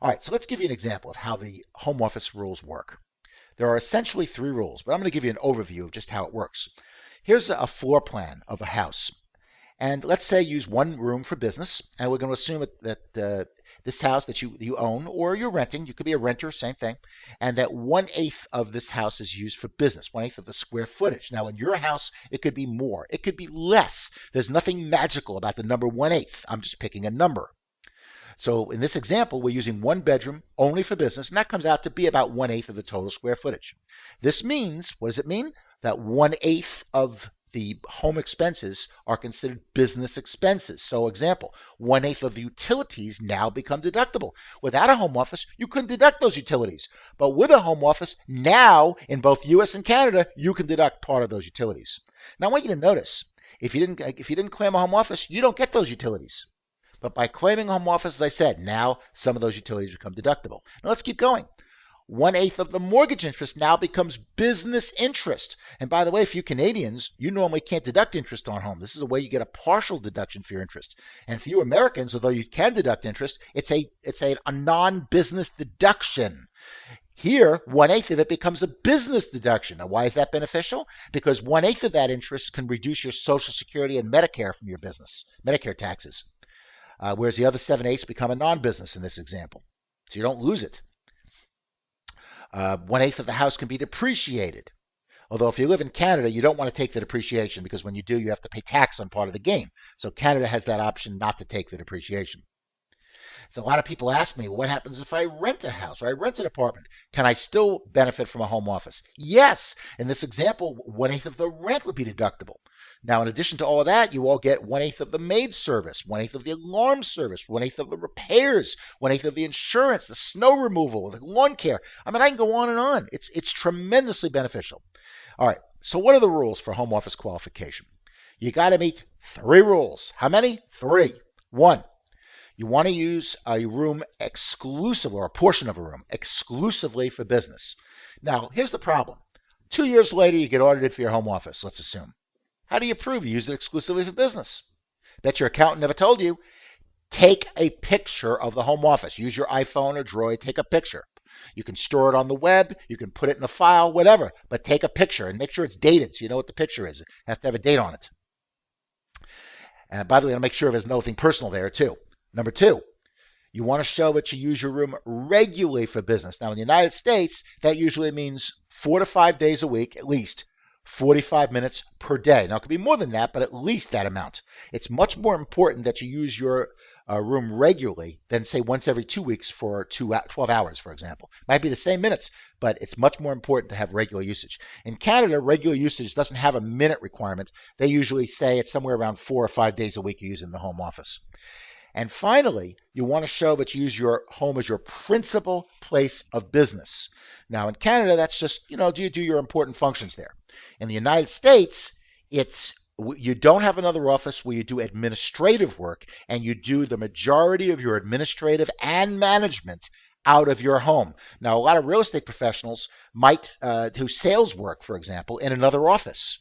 All right, so let's give you an example of how the home office rules work. There are essentially 3 rules, but I'm going to give you an overview of just how it works. Here's a floor plan of a house. And let's say use one room for business, and we're going to assume that this house that you own or you're renting, you could be a renter, same thing, and that 1/8 of this house is used for business, 1/8 of the square footage. Now, in your house, it could be more. It could be less. There's nothing magical about the number 1/8. I'm just picking a number. So in this example, we're using 1 bedroom only for business, and that comes out to be about 1/8 of the total square footage. This means, what does it mean? That 1/8 of the home expenses are considered business expenses. So example, 1/8 of the utilities now become deductible. Without a home office, you couldn't deduct those utilities. But with a home office, now in both US and Canada, you can deduct part of those utilities. Now I want you to notice, if you didn't claim a home office, you don't get those utilities. But by claiming a home office, as I said, now some of those utilities become deductible. Now let's keep going. 1/8 of the mortgage interest now becomes business interest. And by the way, for you Canadians, you normally can't deduct interest on home. This is a way you get a partial deduction for your interest. And for you Americans, although you can deduct interest, it's a non-business deduction. Here, 1/8 of it becomes a business deduction. Now, why is that beneficial? Because 1/8 of that interest can reduce your Social Security and Medicare from your business, Medicare taxes. Whereas the other 7/8 become a non-business in this example. So you don't lose it. 1/8 of the house can be depreciated. Although if you live in Canada, you don't want to take the depreciation because when you do, you have to pay tax on part of the gain. So Canada has that option not to take the depreciation. So a lot of people ask me, well, what happens if I rent a house or I rent an apartment? Can I still benefit from a home office? Yes. In this example, 1/8 of the rent would be deductible. Now, in addition to all of that, you all get 1/8 of the maid service, 1/8 of the alarm service, 1/8 of the repairs, 1/8 of the insurance, the snow removal, the lawn care. I mean, I can go on and on. It's tremendously beneficial. All right. So, what are the rules for home office qualification? You got to meet 3 rules. How many? 3. 1, you want to use a room exclusive or a portion of a room exclusively for business. Now, here's the problem. 2 years later, you get audited for your home office, let's assume. How do you prove you used it exclusively for business? Bet your accountant never told you. Take a picture of the home office. Use your iPhone or Droid. Take a picture. You can store it on the web. You can put it in a file, whatever. But take a picture and make sure it's dated so you know what the picture is. It has to have a date on it. And by the way, I'll make sure there's nothing personal there, too. Number 2, you want to show that you use your room regularly for business. Now, in the United States, that usually means 4 to 5 days a week, at least 45 minutes per day. Now, it could be more than that, but at least that amount. It's much more important that you use your room regularly than, say, once every 2 weeks for 12 hours, for example. Might be the same minutes, but it's much more important to have regular usage. In Canada, regular usage doesn't have a minute requirement. They usually say it's somewhere around 4 or 5 days a week you use in the home office. And finally, you want to show that you use your home as your principal place of business. Now, in Canada, that's just, do you do your important functions there? In the United States, you don't have another office where you do administrative work, and you do the majority of your administrative and management out of your home. Now, a lot of real estate professionals might do sales work, for example, in another office.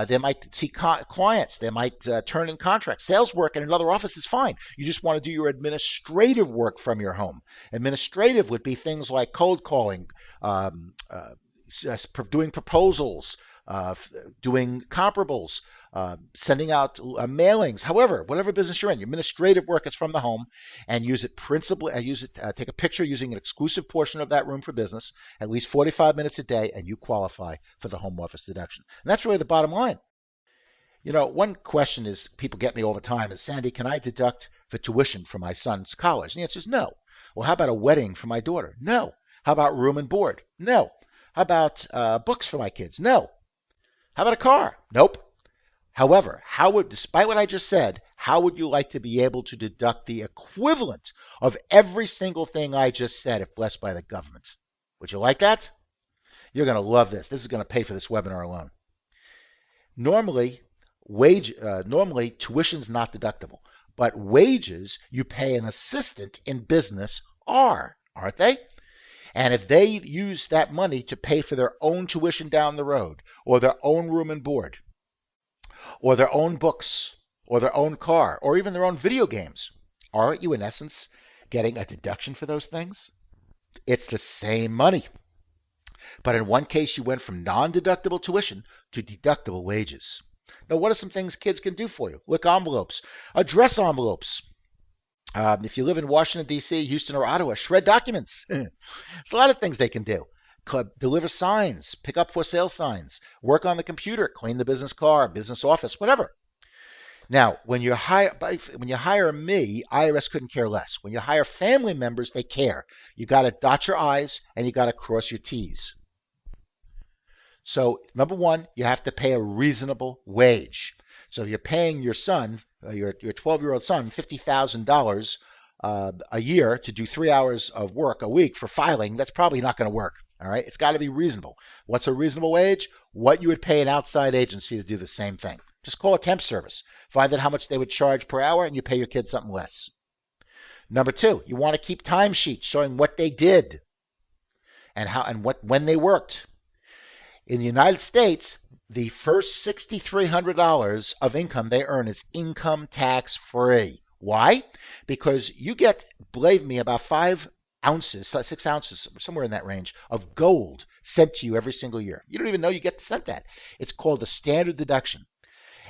They might see clients. They might turn in contracts. Sales work in another office is fine. You just want to do your administrative work from your home. Administrative would be things like cold calling, doing proposals, doing comparables, sending out mailings. However, whatever business you're in, your administrative work is from the home, and use it principally. Take a picture using an exclusive portion of that room for business, at least 45 minutes a day, and you qualify for the home office deduction. And that's really the bottom line. One question is people get me all the time is, Sandy, can I deduct the tuition for my son's college? And the answer is no. Well, how about a wedding for my daughter? No. How about room and board? No. How about books for my kids? No. How about a car? Nope. However, despite what I just said, how would you like to be able to deduct the equivalent of every single thing I just said if blessed by the government? Would you like that? You're going to love this. This is going to pay for this webinar alone. Normally, tuition's not deductible, but wages you pay an assistant in business aren't they? And if they use that money to pay for their own tuition down the road, or their own room and board, or their own books, or their own car, or even their own video games, aren't you in essence getting a deduction for those things? It's the same money. But in one case, you went from non-deductible tuition to deductible wages. Now, what are some things kids can do for you? Lick envelopes, address envelopes. If you live in Washington, D.C., Houston, or Ottawa, shred documents. There's a lot of things they can do. Deliver signs, pick up for sale signs, work on the computer, clean the business car, business office, whatever. Now, when you hire me, IRS couldn't care less. When you hire family members, they care. You got to dot your I's and you got to cross your T's. So, number 1, you have to pay a reasonable wage. So, if you're paying your son, your 12-year-old son, $50,000 a year to do 3 hours of work a week for filing, that's probably not going to work. All right, it's got to be reasonable. What's a reasonable wage? What you would pay an outside agency to do the same thing. Just call a temp service. Find out how much they would charge per hour, and you pay your kid something less. Number 2, you want to keep timesheets showing what they did and when they worked. In the United States, the first $6,300 of income they earn is income tax free. Why? Because you get, believe me, about 6 ounces, somewhere in that range, of gold sent to you every single year. You don't even know you get sent that. It's called a standard deduction.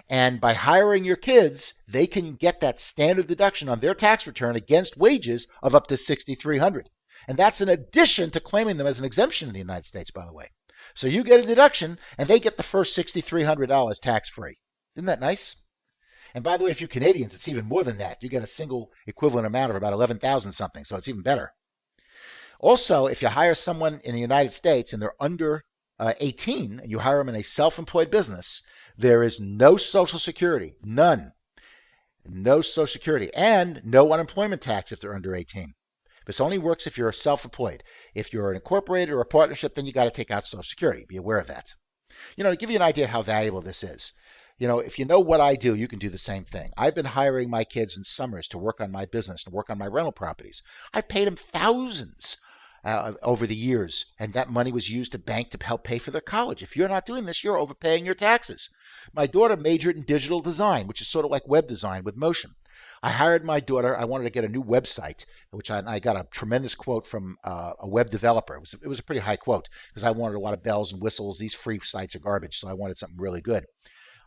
And by hiring your kids, they can get that standard deduction on their tax return against wages of up to $6,300. And that's in addition to claiming them as an exemption in the United States, by the way. So you get a deduction, and they get the first $6,300 tax-free. Isn't that nice? And by the way, if you're Canadians, it's even more than that. You get a single equivalent amount of about $11,000 something, so it's even better. Also, if you hire someone in the United States and they're under 18, and you hire them in a self-employed business, There is no Social Security, none, no Social Security, and no unemployment tax if they're under 18. This only works if you're self-employed. If you're an incorporated or a partnership, then you got to take out Social Security. Be aware of that. To give you an idea of how valuable this is, if you know what I do, you can do the same thing. I've been hiring my kids in summers to work on my business and work on my rental properties. I've paid them thousands over the years, and that money was used to bank to help pay for their college. If you're not doing this, you're overpaying your taxes. My daughter majored in digital design, which is sort of like web design with motion. I hired my daughter. I wanted to get a new website, which I got a tremendous quote from a web developer. It was a pretty high quote because I wanted a lot of bells and whistles. These free sites are garbage, so I wanted something really good.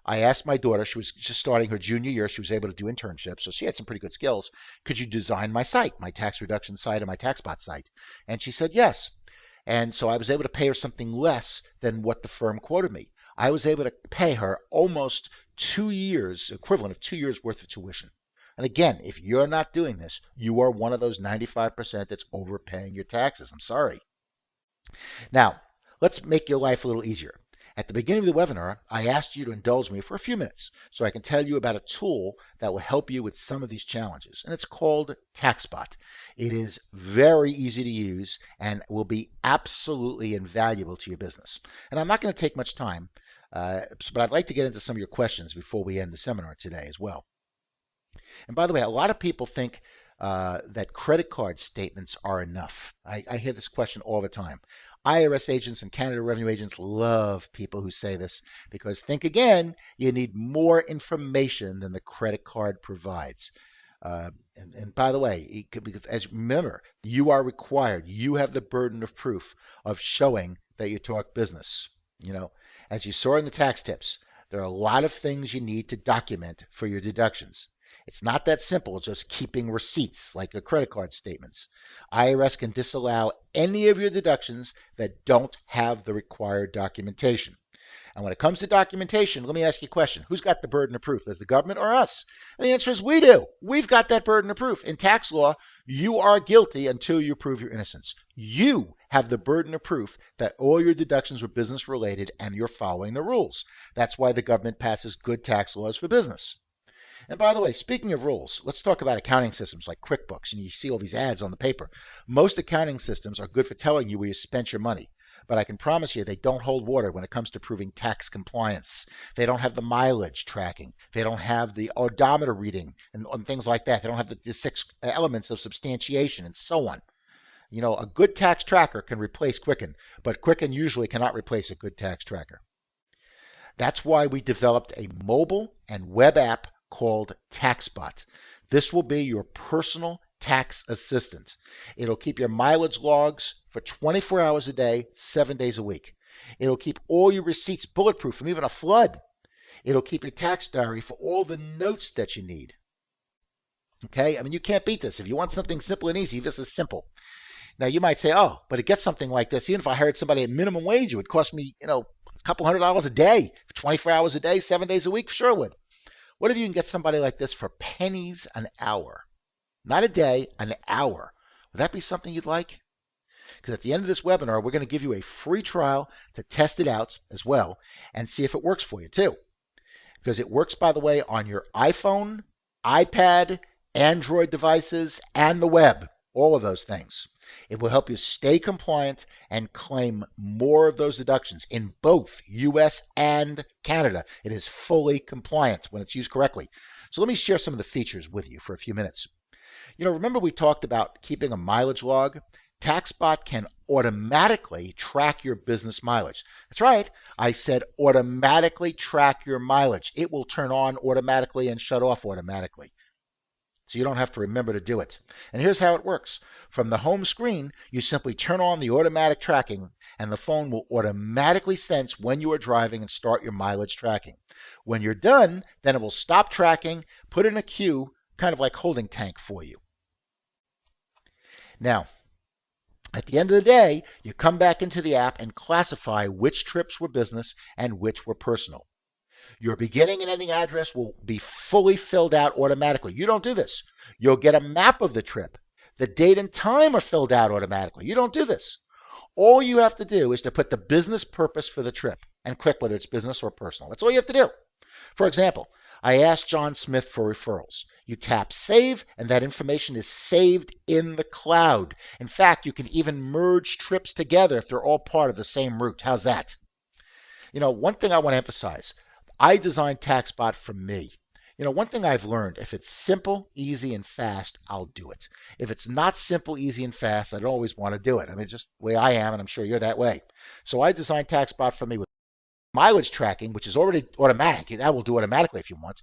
I asked my daughter, she was just starting her junior year. She was able to do internships, so she had some pretty good skills. Could you design my site, my tax reduction site and my TaxBot site? And she said yes. And so I was able to pay her something less than what the firm quoted me. I was able to pay her almost 2 years, equivalent of 2 years worth of tuition. And again, if you're not doing this, you are one of those 95% that's overpaying your taxes. I'm sorry. Now, let's make your life a little easier. At the beginning of the webinar, I asked you to indulge me for a few minutes so I can tell you about a tool that will help you with some of these challenges, and it's called TaxBot. It is very easy to use and will be absolutely invaluable to your business. And I'm not going to take much time, but I'd like to get into some of your questions before we end the seminar today as well. And by the way, a lot of people think that credit card statements are enough. I hear this question all the time. IRS agents and Canada revenue agents love people who say this because think again, you need more information than the credit card provides. And by the way, as remember, you are required, you have the burden of proof of showing that you talk business. As you saw in the tax tips, there are a lot of things you need to document for your deductions. It's not that simple, just keeping receipts like the credit card statements. IRS can disallow any of your deductions that don't have the required documentation. And when it comes to documentation, let me ask you a question. Who's got the burden of proof? Does the government or us? And the answer is we do. We've got that burden of proof. In tax law, you are guilty until you prove your innocence. You have the burden of proof that all your deductions were business related and you're following the rules. That's why the government passes good tax laws for business. And by the way, speaking of rules, let's talk about accounting systems like QuickBooks. And you see all these ads on the paper. Most accounting systems are good for telling you where you spent your money. But I can promise you they don't hold water when it comes to proving tax compliance. They don't have the mileage tracking. They don't have the odometer reading and things like that. They don't have the 6 elements of substantiation and so on. A good tax tracker can replace Quicken, but Quicken usually cannot replace a good tax tracker. That's why we developed a mobile and web app called TaxBot. This will be your personal tax assistant. It'll keep your mileage logs for 24 hours a day, 7 days a week. It'll keep all your receipts bulletproof from even a flood. It'll keep your tax diary for all the notes that you need. Okay? You can't beat this. If you want something simple and easy, this is simple. Now, you might say, oh, but to get something like this, even if I hired somebody at minimum wage, it would cost me, a couple $100 a day, 24 hours a day, 7 days a week. Sure it would. What if you can get somebody like this for pennies an hour? Not a day, an hour. Would that be something you'd like? Because at the end of this webinar, we're going to give you a free trial to test it out as well and see if it works for you too. Because it works, by the way, on your iPhone, iPad, Android devices, and the web. All of those things. It will help you stay compliant and claim more of those deductions in both US and Canada. It is fully compliant when it's used correctly. So let me share some of the features with you for a few minutes. Remember we talked about keeping a mileage log? TaxBot can automatically track your business mileage. That's right. I said automatically track your mileage. It will turn on automatically and shut off automatically. So you don't have to remember to do it. And here's how it works. From the home screen, you simply turn on the automatic tracking and the phone will automatically sense when you are driving and start your mileage tracking. When you're done, then it will stop tracking, put in a queue, kind of like holding tank for you. Now, at the end of the day, you come back into the app and classify which trips were business and which were personal. Your beginning and ending address will be fully filled out automatically. You don't do this. You'll get a map of the trip. The date and time are filled out automatically. You don't do this. All you have to do is to put the business purpose for the trip. and quick, whether it's business or personal. That's all you have to do. For example, I asked John Smith for referrals. You tap save, and that information is saved in the cloud. In fact, you can even merge trips together if they're all part of the same route. How's that? One thing I want to emphasize, I designed TaxBot for me. One thing I've learned, if it's simple, easy, and fast, I'll do it. If it's not simple, easy, and fast, I don't always want to do it. I mean, it's just the way I am, and I'm sure you're that way. So I designed TaxBot for me with mileage tracking, which is already automatic. That will do automatically if you want.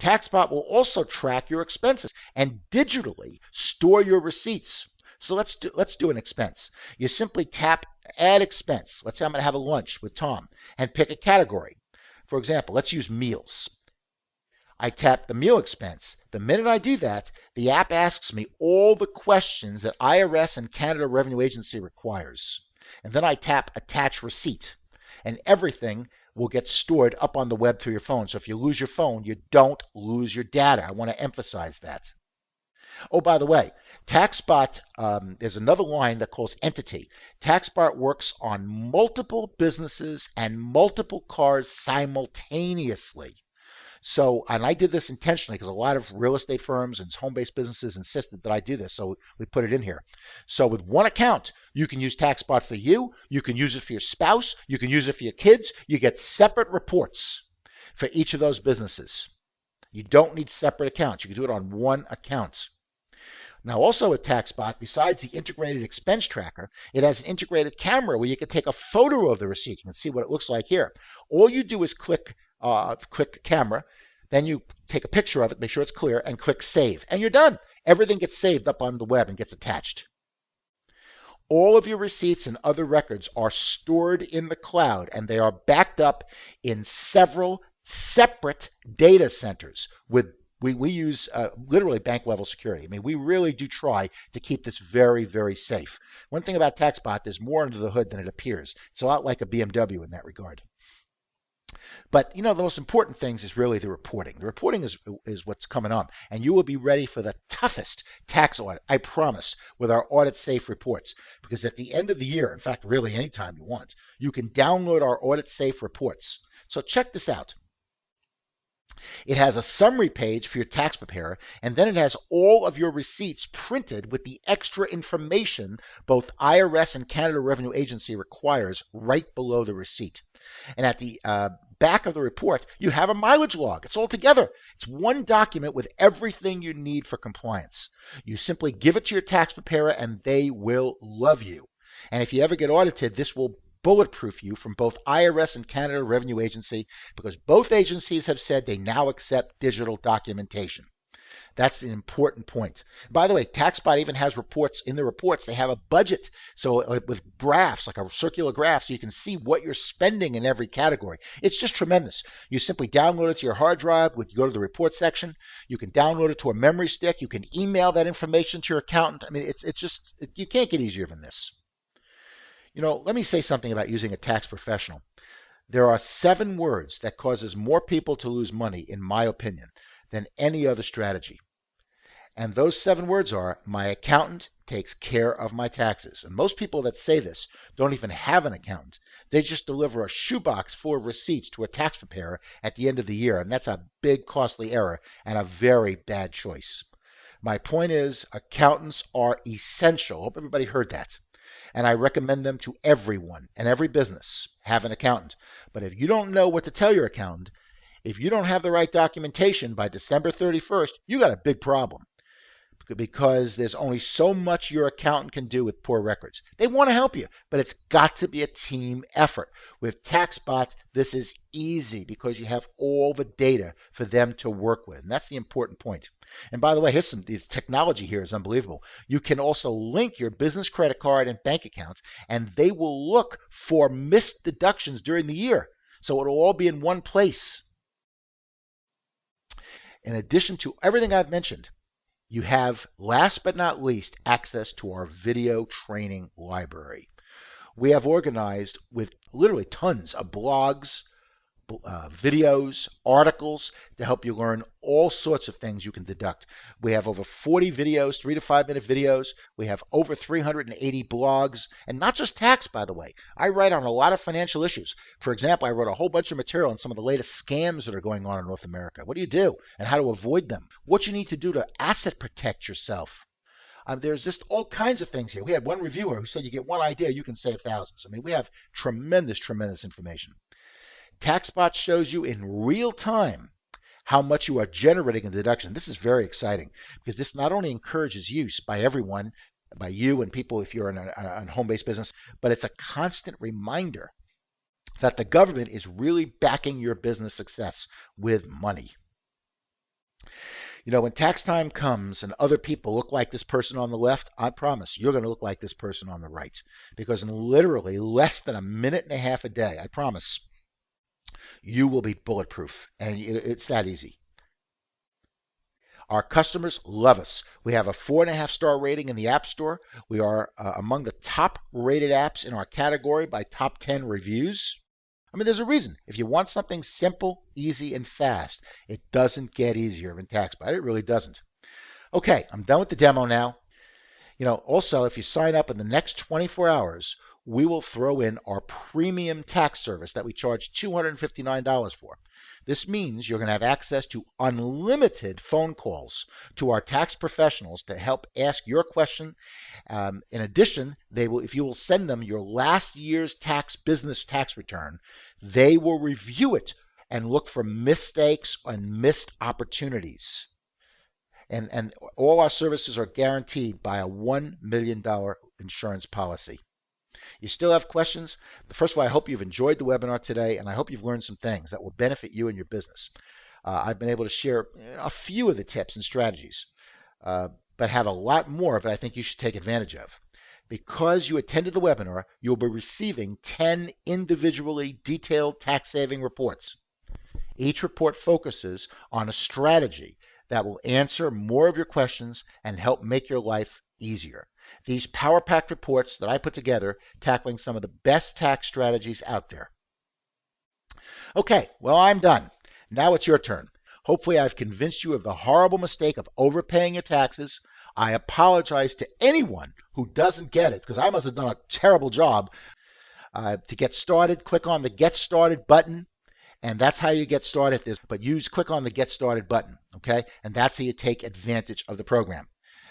TaxBot will also track your expenses and digitally store your receipts. So let's do an expense. You simply tap add expense. Let's say I'm going to have a lunch with Tom and pick a category. For example, let's use meals. I tap the meal expense. The minute I do that, the app asks me all the questions that IRS and Canada Revenue Agency requires. And then I tap attach receipt. And everything will get stored up on the web through your phone. So if you lose your phone, you don't lose your data. I want to emphasize that. Oh, by the way, TaxBot, there's another line that calls entity. TaxBot works on multiple businesses and multiple cars simultaneously. So, and I did this intentionally because a lot of real estate firms and home-based businesses insisted that I do this. So we put it in here. So with one account, you can use TaxBot for you. You can use it for your spouse. You can use it for your kids. You get separate reports for each of those businesses. You don't need separate accounts. You can do it on one account. Now, also with TaxBot, besides the integrated expense tracker, it has an integrated camera where you can take a photo of the receipt. You can see what it looks like here. All you do is click the camera, then you take a picture of it, make sure it's clear, and click save, and you're done. Everything gets saved up on the web and gets attached. All of your receipts and other records are stored in the cloud, and they are backed up in several separate data centers with we use literally bank level security. I mean, we really do try to keep this very, very safe. One thing about TaxBot, there's more under the hood than it appears. It's a lot like a BMW in that regard. But the most important things is really the reporting. The reporting is what's coming up, and you will be ready for the toughest tax audit, I promise, with our audit safe reports. Because at the end of the year, in fact, really anytime you want, you can download our audit safe reports. So check this out. It has a summary page for your tax preparer, and then it has all of your receipts printed with the extra information both IRS and Canada Revenue Agency requires right below the receipt. And at the back of the report, you have a mileage log. It's all together. It's one document with everything you need for compliance. You simply give it to your tax preparer, and they will love you. And if you ever get audited, this will bulletproof you from both IRS and Canada Revenue Agency, because both agencies have said they now accept digital documentation. That's an important point. By the way, TaxBot even has reports. In the reports, they have a budget. So with graphs, like a circular graph, so you can see what you're spending in every category. It's just tremendous. You simply download it to your hard drive. You go to the report section. You can download it to a memory stick. You can email that information to your accountant. I mean, you can't get easier than this. Let me say something about using a tax professional. There are 7 words that causes more people to lose money, in my opinion, than any other strategy. And those 7 words are, my accountant takes care of my taxes. And most people that say this don't even have an accountant. They just deliver a shoebox full of receipts to a tax preparer at the end of the year. And that's a big, costly error and a very bad choice. My point is, accountants are essential. I hope everybody heard that. And I recommend them to everyone and every business. Have an accountant. But if you don't know what to tell your accountant, if you don't have the right documentation by December 31st, you got a big problem. Because there's only so much your accountant can do with poor records. They want to help you, but it's got to be a team effort. With TaxBot, this is easy because you have all the data for them to work with. And that's the important point. And by the way, this technology here is unbelievable. You can also link your business credit card and bank accounts, and they will look for missed deductions during the year. So it'll all be in one place. In addition to everything I've mentioned, you have, last but not least, access to our video training library. We have organized with literally tons of blogs, videos, articles to help you learn all sorts of things you can deduct. We have over 40 videos, 3 to 5 minute videos. We have over 380 blogs, and not just tax, by the way. I write on a lot of financial issues. For example, I wrote a whole bunch of material on some of the latest scams that are going on in North America. What do you do and how to avoid them? What you need to do to asset protect yourself. There's just all kinds of things here. We had one reviewer who said you get one idea, you can save thousands. I mean, we have tremendous, tremendous information. TaxBot shows you in real time how much you are generating in deduction. This is very exciting because this not only encourages use by everyone, by you and people if you're in a home-based business, but it's a constant reminder that the government is really backing your business success with money. You know, when tax time comes and other people look like this person on the left, I promise you're going to look like this person on the right. Because in literally less than a minute and a half a day, I promise, you will be bulletproof. And it's that easy. Our customers love us. We have a 4.5-star rating in the App Store. We are among the top rated apps in our category by top 10 reviews. I mean, there's a reason. If you want something simple, easy, and fast, it doesn't get easier in TaxBot. It really doesn't. Okay, I'm done with the demo now. You know, also, if you sign up in the next 24 hours, we will throw in our premium tax service that we charge $259 for. This means you're going to have access to unlimited phone calls to our tax professionals to help ask your question. In addition, if you will send them your last year's business tax return, they will review it and look for mistakes and missed opportunities. And all our services are guaranteed by a $1 million insurance policy. You still have questions? First of all, I hope you've enjoyed the webinar today, and I hope you've learned some things that will benefit you and your business. I've been able to share a few of the tips and strategies, but have a lot more that I think you should take advantage of. Because you attended the webinar, you'll be receiving 10 individually detailed tax-saving reports. Each report focuses on a strategy that will answer more of your questions and help make your life easier. These power-packed reports that I put together tackling some of the best tax strategies out there. Okay, well, I'm done. Now it's your turn. Hopefully I've convinced you of the horrible mistake of overpaying your taxes. I apologize to anyone who doesn't get it because I must have done a terrible job. To get started, click on the Get Started button, and that's how you get started. But click on the Get Started button, okay? And that's how you take advantage of the program.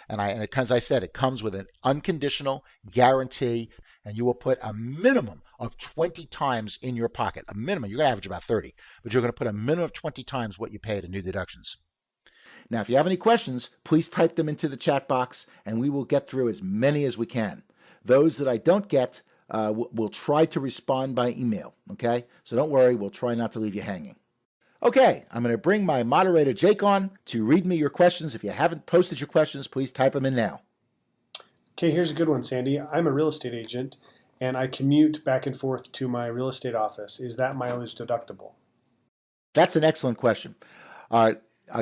And as I said, it comes with an unconditional guarantee, and you will put a minimum of 20 times in your pocket. A minimum. You're going to average about 30, but you're going to put a minimum of 20 times what you pay to new deductions. Now, if you have any questions, please type them into the chat box, and we will get through as many as we can. Those that I don't get, we'll try to respond by email, okay? So don't worry, we'll try not to leave you hanging. Okay, I'm going to bring my moderator, Jake, on to read me your questions. If you haven't posted your questions, please type them in now. Okay, here's a good one, Sandy. I'm a real estate agent, and I commute back and forth to my real estate office. Is that mileage deductible? That's an excellent question. I'll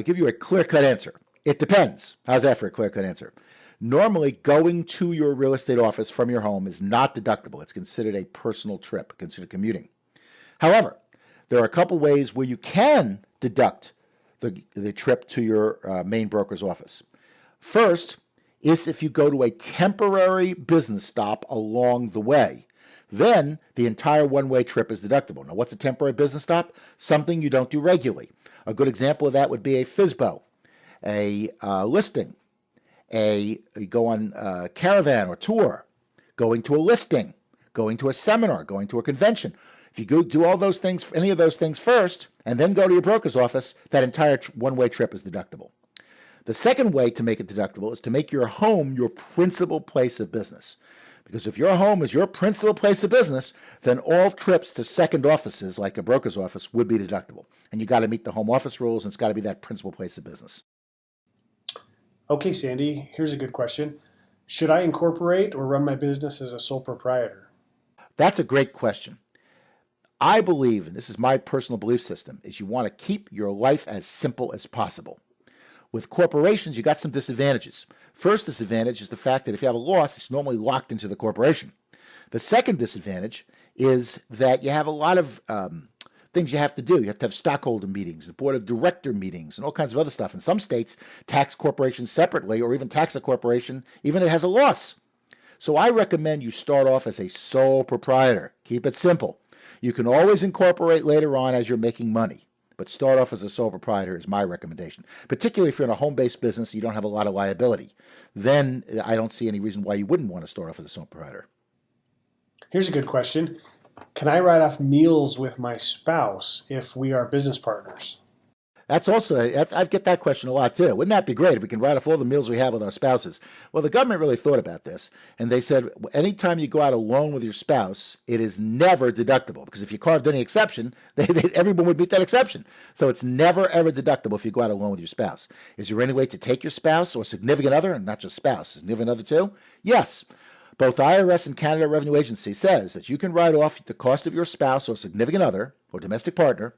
give you a clear-cut answer. It depends. How's that for a clear-cut answer? Normally, going to your real estate office from your home is not deductible. It's considered a personal trip, considered commuting. However, there are a couple ways where you can deduct the trip to your main broker's office. First is if you go to a temporary business stop along the way. Then the entire one-way trip is deductible. Now, what's a temporary business stop? Something you don't do regularly. A good example of that would be a FSBO, a listing, you go on a caravan or tour, going to a listing, going to a seminar, going to a convention. If you go do all those things, any of those things first, and then go to your broker's office, that entire one-way trip is deductible. The second way to make it deductible is to make your home your principal place of business. Because if your home is your principal place of business, then all trips to second offices, like a broker's office, would be deductible. And you got to meet the home office rules, and it's got to be that principal place of business. Okay, Sandy, here's a good question. Should I incorporate or run my business as a sole proprietor? That's a great question. I believe, and this is my personal belief system, is you want to keep your life as simple as possible. With corporations, you got some disadvantages. First disadvantage is the fact that if you have a loss, it's normally locked into the corporation. The second disadvantage is that you have a lot of things you have to do. You have to have stockholder meetings and board of director meetings and all kinds of other stuff. In some states, tax corporations separately or even tax a corporation, even if it has a loss. So I recommend you start off as a sole proprietor. Keep it simple. You can always incorporate later on as you're making money, but start off as a sole proprietor is my recommendation. Particularly if you're in a home-based business, you don't have a lot of liability. Then I don't see any reason why you wouldn't want to start off as a sole proprietor. Here's a good question. Can I write off meals with my spouse if we are business partners? That's also, I get that question a lot too. Wouldn't that be great if we can write off all the meals we have with our spouses? Well, the government really thought about this, and they said anytime you go out alone with your spouse, it is never deductible, because if you carved any exception, everyone would meet that exception. So it's never, ever deductible if you go out alone with your spouse. Is there any way to take your spouse or significant other, and not just spouse, significant other too? Yes. Both IRS and Canada Revenue Agency says that you can write off the cost of your spouse or significant other or domestic partner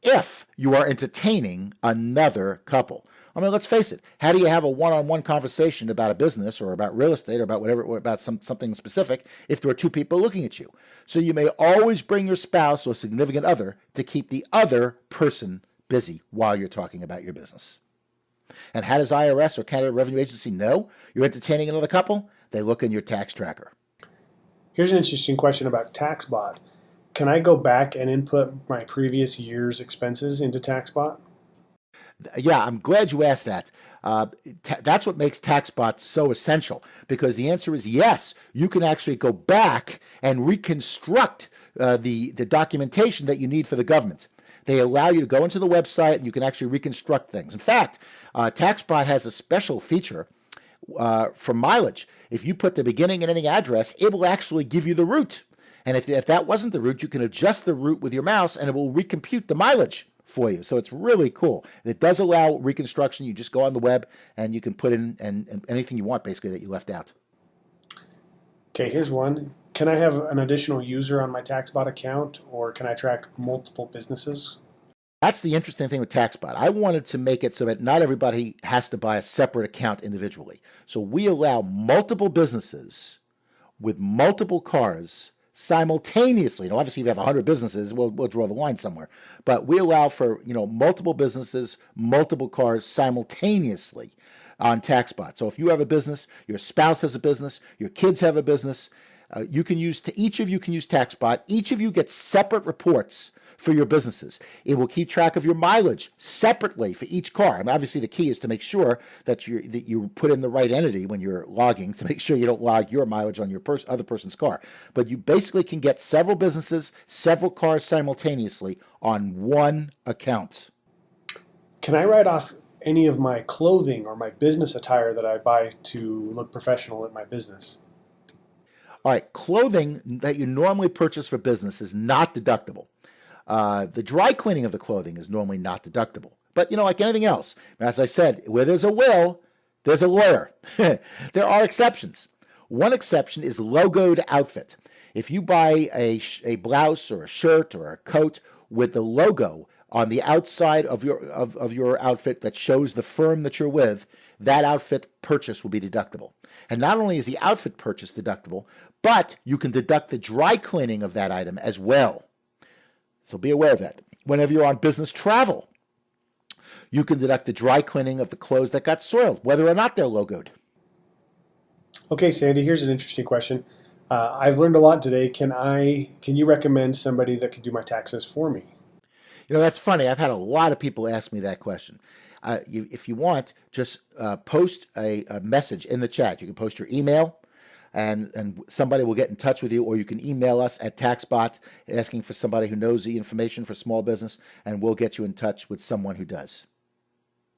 if you are entertaining another couple. I mean, let's face it. How do you have a one-on-one conversation about a business or about real estate or about whatever, or about something specific if there are two people looking at you? So you may always bring your spouse or significant other to keep the other person busy while you're talking about your business. And how does IRS or Canada Revenue Agency know you're entertaining another couple? They look in your tax tracker. Here's an interesting question about TaxBot. Can I go back and input my previous year's expenses into TaxBot? Yeah, I'm glad you asked that. That's what makes TaxBot so essential, because the answer is yes. You can actually go back and reconstruct the documentation that you need for the government. They allow you to go into the website and you can actually reconstruct things. In fact, TaxBot has a special feature for mileage. If you put the beginning and ending address, it will actually give you the route. And if that wasn't the route, you can adjust the route with your mouse and it will recompute the mileage for you. So it's really cool. It does allow reconstruction. You just go on the web and you can put in and anything you want basically that you left out. Okay, here's one. Can I have an additional user on my TaxBot account, or can I track multiple businesses? That's the interesting thing with TaxBot. I wanted to make it so that not everybody has to buy a separate account individually. So we allow multiple businesses with multiple cars simultaneously. Now, obviously, if you have 100 businesses, we'll draw the line somewhere. But we allow for multiple businesses, multiple cars simultaneously on TaxBot. So if you have a business, your spouse has a business, your kids have a business, each of you can use TaxBot. Each of you gets separate reports for your businesses. It will keep track of your mileage separately for each car. I mean, obviously, the key is to make sure that you put in the right entity when you're logging, to make sure you don't log your mileage on your other person's car. But you basically can get several businesses, several cars simultaneously on one account. Can I write off any of my clothing or my business attire that I buy to look professional at my business? All right, clothing that you normally purchase for business is not deductible. The dry cleaning of the clothing is normally not deductible. But, like anything else, as I said, where there's a will, there's a lawyer. There are exceptions. One exception is logoed outfit. If you buy a blouse or a shirt or a coat with the logo on the outside of your outfit that shows the firm that you're with, that outfit purchase will be deductible. And not only is the outfit purchase deductible, but you can deduct the dry cleaning of that item as well. So be aware of that. Whenever you're on business travel, you can deduct the dry cleaning of the clothes that got soiled, whether or not they're logoed. Okay, Sandy, here's an interesting question. I've learned a lot today. Can you recommend somebody that can do my taxes for me? That's funny. I've had a lot of people ask me that question. If you want, just post a message in the chat. You can post your email, and somebody will get in touch with you, or you can email us at TaxBot asking for somebody who knows the information for small business, and we'll get you in touch with someone who does.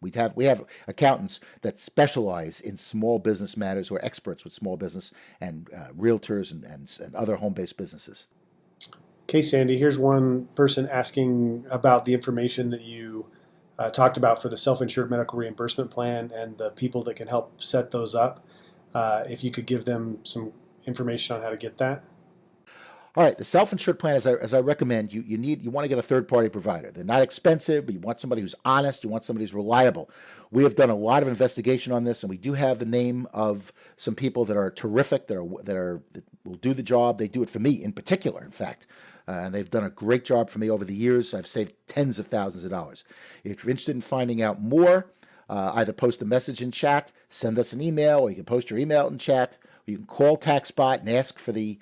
We have accountants that specialize in small business matters, who are experts with small business and realtors and other home-based businesses. Okay, Sandy, here's one person asking about the information that you talked about for the self-insured medical reimbursement plan and the people that can help set those up. If you could give them some information on how to get that. All right, the self-insured plan, as I recommend, you want to get a third-party provider. They're not expensive, but you want somebody who's honest. You want somebody who's reliable. We have done a lot of investigation on this, and we do have the name of some people that are terrific, that will do the job. They do it for me in particular, in fact. And they've done a great job for me over the years. I've saved tens of thousands of dollars. If you're interested in finding out more, either post a message in chat, send us an email, or you can post your email in chat. Or you can call TaxBot and ask for the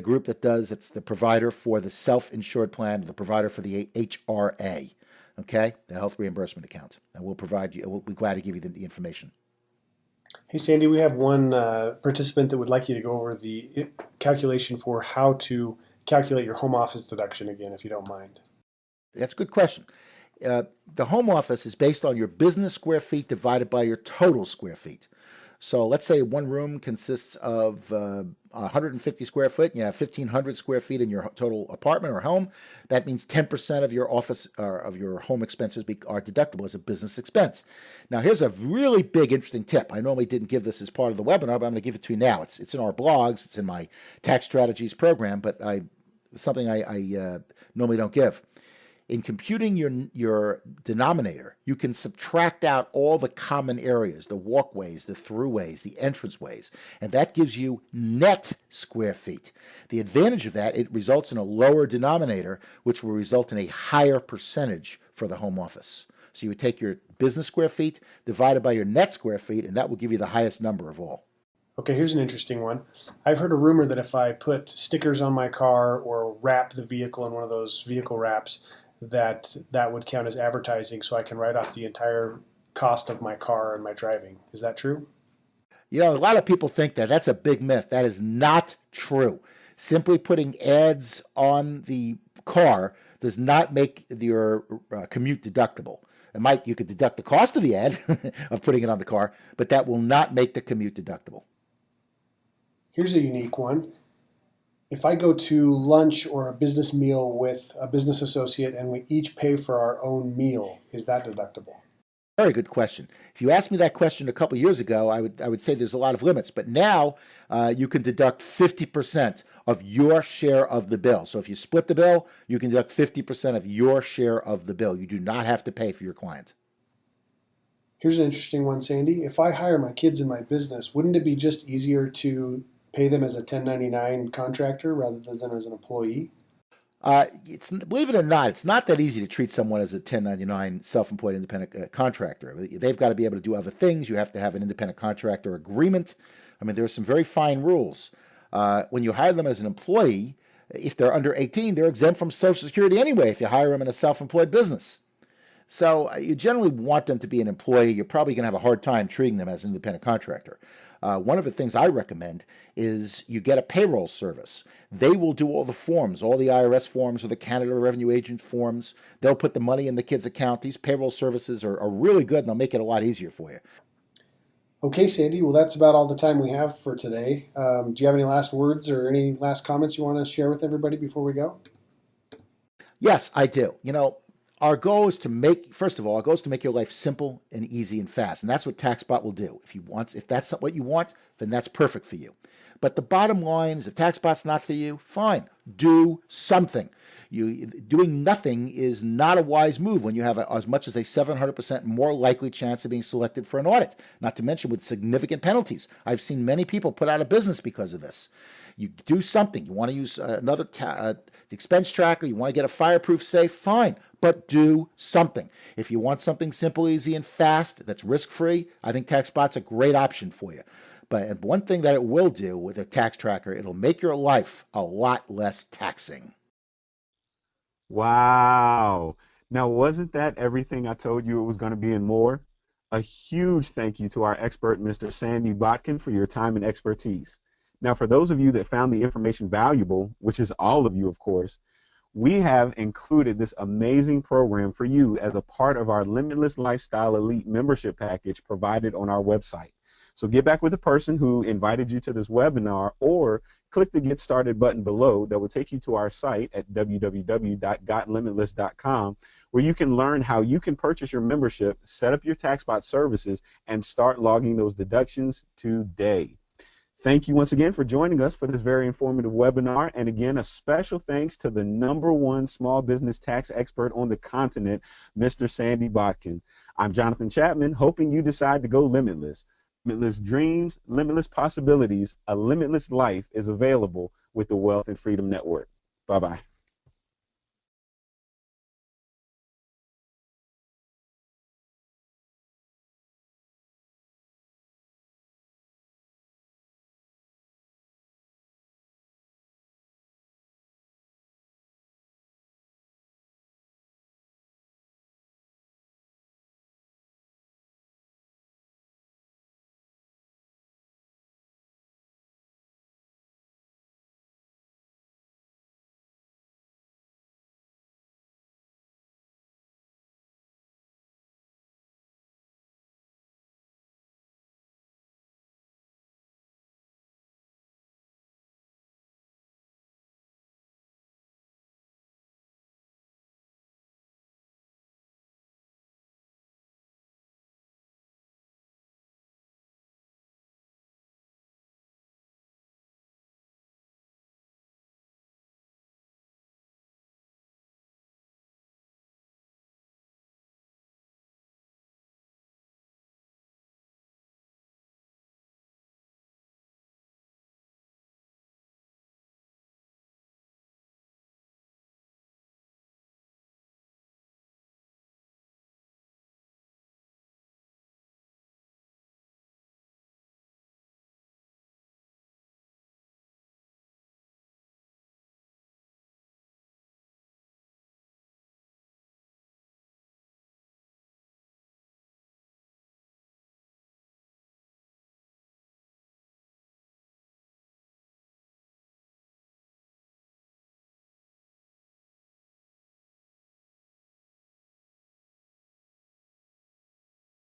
group that's the provider for the self-insured plan, the provider for the HRA, okay, the health reimbursement account, and we'll be glad to give you the information. Hey, Sandy, we have one participant that would like you to go over the calculation for how to calculate your home office deduction again, if you don't mind. That's a good question. The home office is based on your business square feet divided by your total square feet. So let's say one room consists of 150 square foot, and you have 1,500 square feet in your total apartment or home. That means 10% of your office or of your home expenses are deductible as a business expense. Now, here's a really big, interesting tip. I normally didn't give this as part of the webinar, but I'm going to give it to you now. It's in our blogs. It's in my tax strategies program, but something I normally don't give. In computing your denominator, you can subtract out all the common areas, the walkways, the throughways, the entranceways, and that gives you net square feet. The advantage of that, it results in a lower denominator, which will result in a higher percentage for the home office. So you would take your business square feet divided by your net square feet, and that will give you the highest number of all. Okay, here's an interesting one. I've heard a rumor that if I put stickers on my car or wrap the vehicle in one of those vehicle wraps, that would count as advertising, so I can write off the entire cost of my car and my driving. Is that true? You know, a lot of people think that. That's a big myth. That is not true. Simply putting ads on the car does not make your commute deductible. You could deduct the cost of the ad of putting it on the car, but that will not make the commute deductible. Here's a unique one. If I go to lunch or a business meal with a business associate and we each pay for our own meal, is that deductible? Very good question. If you asked me that question a couple years ago, I would say there's a lot of limits. But now you can deduct 50% of your share of the bill. So if you split the bill, you can deduct 50% of your share of the bill. You do not have to pay for your client. Here's an interesting one, Sandy. If I hire my kids in my business, wouldn't it be just easier to pay them as a 1099 contractor rather than as an employee? Believe it or not, it's not that easy to treat someone as a 1099 self-employed independent contractor. They've got to be able to do other things. You have to have an independent contractor agreement. I mean, there are some very fine rules. When you hire them as an employee, if they're under 18, they're exempt from Social Security anyway if you hire them in a self-employed business. So you generally want them to be an employee. You're probably going to have a hard time treating them as an independent contractor. One of the things I recommend is you get a payroll service. They will do all the forms, all the IRS forms or the Canada Revenue Agent forms. They'll put the money in the kid's account. These payroll services are really good, and they'll make it a lot easier for you. Okay, Sandy. Well, that's about all the time we have for today. Do you have any last words or any last comments you want to share with everybody before we go? Yes, I do. You know, our goal is to make your life simple and easy and fast. And that's what TaxBot will do. If that's what you want, then that's perfect for you. But the bottom line is if TaxBot's not for you, fine. Do something. Doing nothing is not a wise move when you have as much as a 700% more likely chance of being selected for an audit, not to mention with significant penalties. I've seen many people put out of business because of this. You do something. You want to use another expense tracker. You want to get a fireproof safe. Fine, but do something. If you want something simple, easy, and fast that's risk-free, I think TaxBot's a great option for you. But one thing that it will do with a tax tracker, it'll make your life a lot less taxing. Wow. Now, wasn't that everything I told you it was going to be and more? A huge thank you to our expert, Mr. Sandy Botkin, for your time and expertise. Now, for those of you that found the information valuable, which is all of you, of course, we have included this amazing program for you as a part of our Limitless Lifestyle Elite membership package provided on our website. So get back with the person who invited you to this webinar or click the Get Started button below that will take you to our site at www.gotlimitless.com where you can learn how you can purchase your membership, set up your TaxBot services, and start logging those deductions today. Thank you once again for joining us for this very informative webinar. And again, a special thanks to the #1 small business tax expert on the continent, Mr. Sandy Botkin. I'm Jonathan Chapman, hoping you decide to go limitless. Limitless dreams, limitless possibilities, a limitless life is available with the Wealth and Freedom Network. Bye-bye.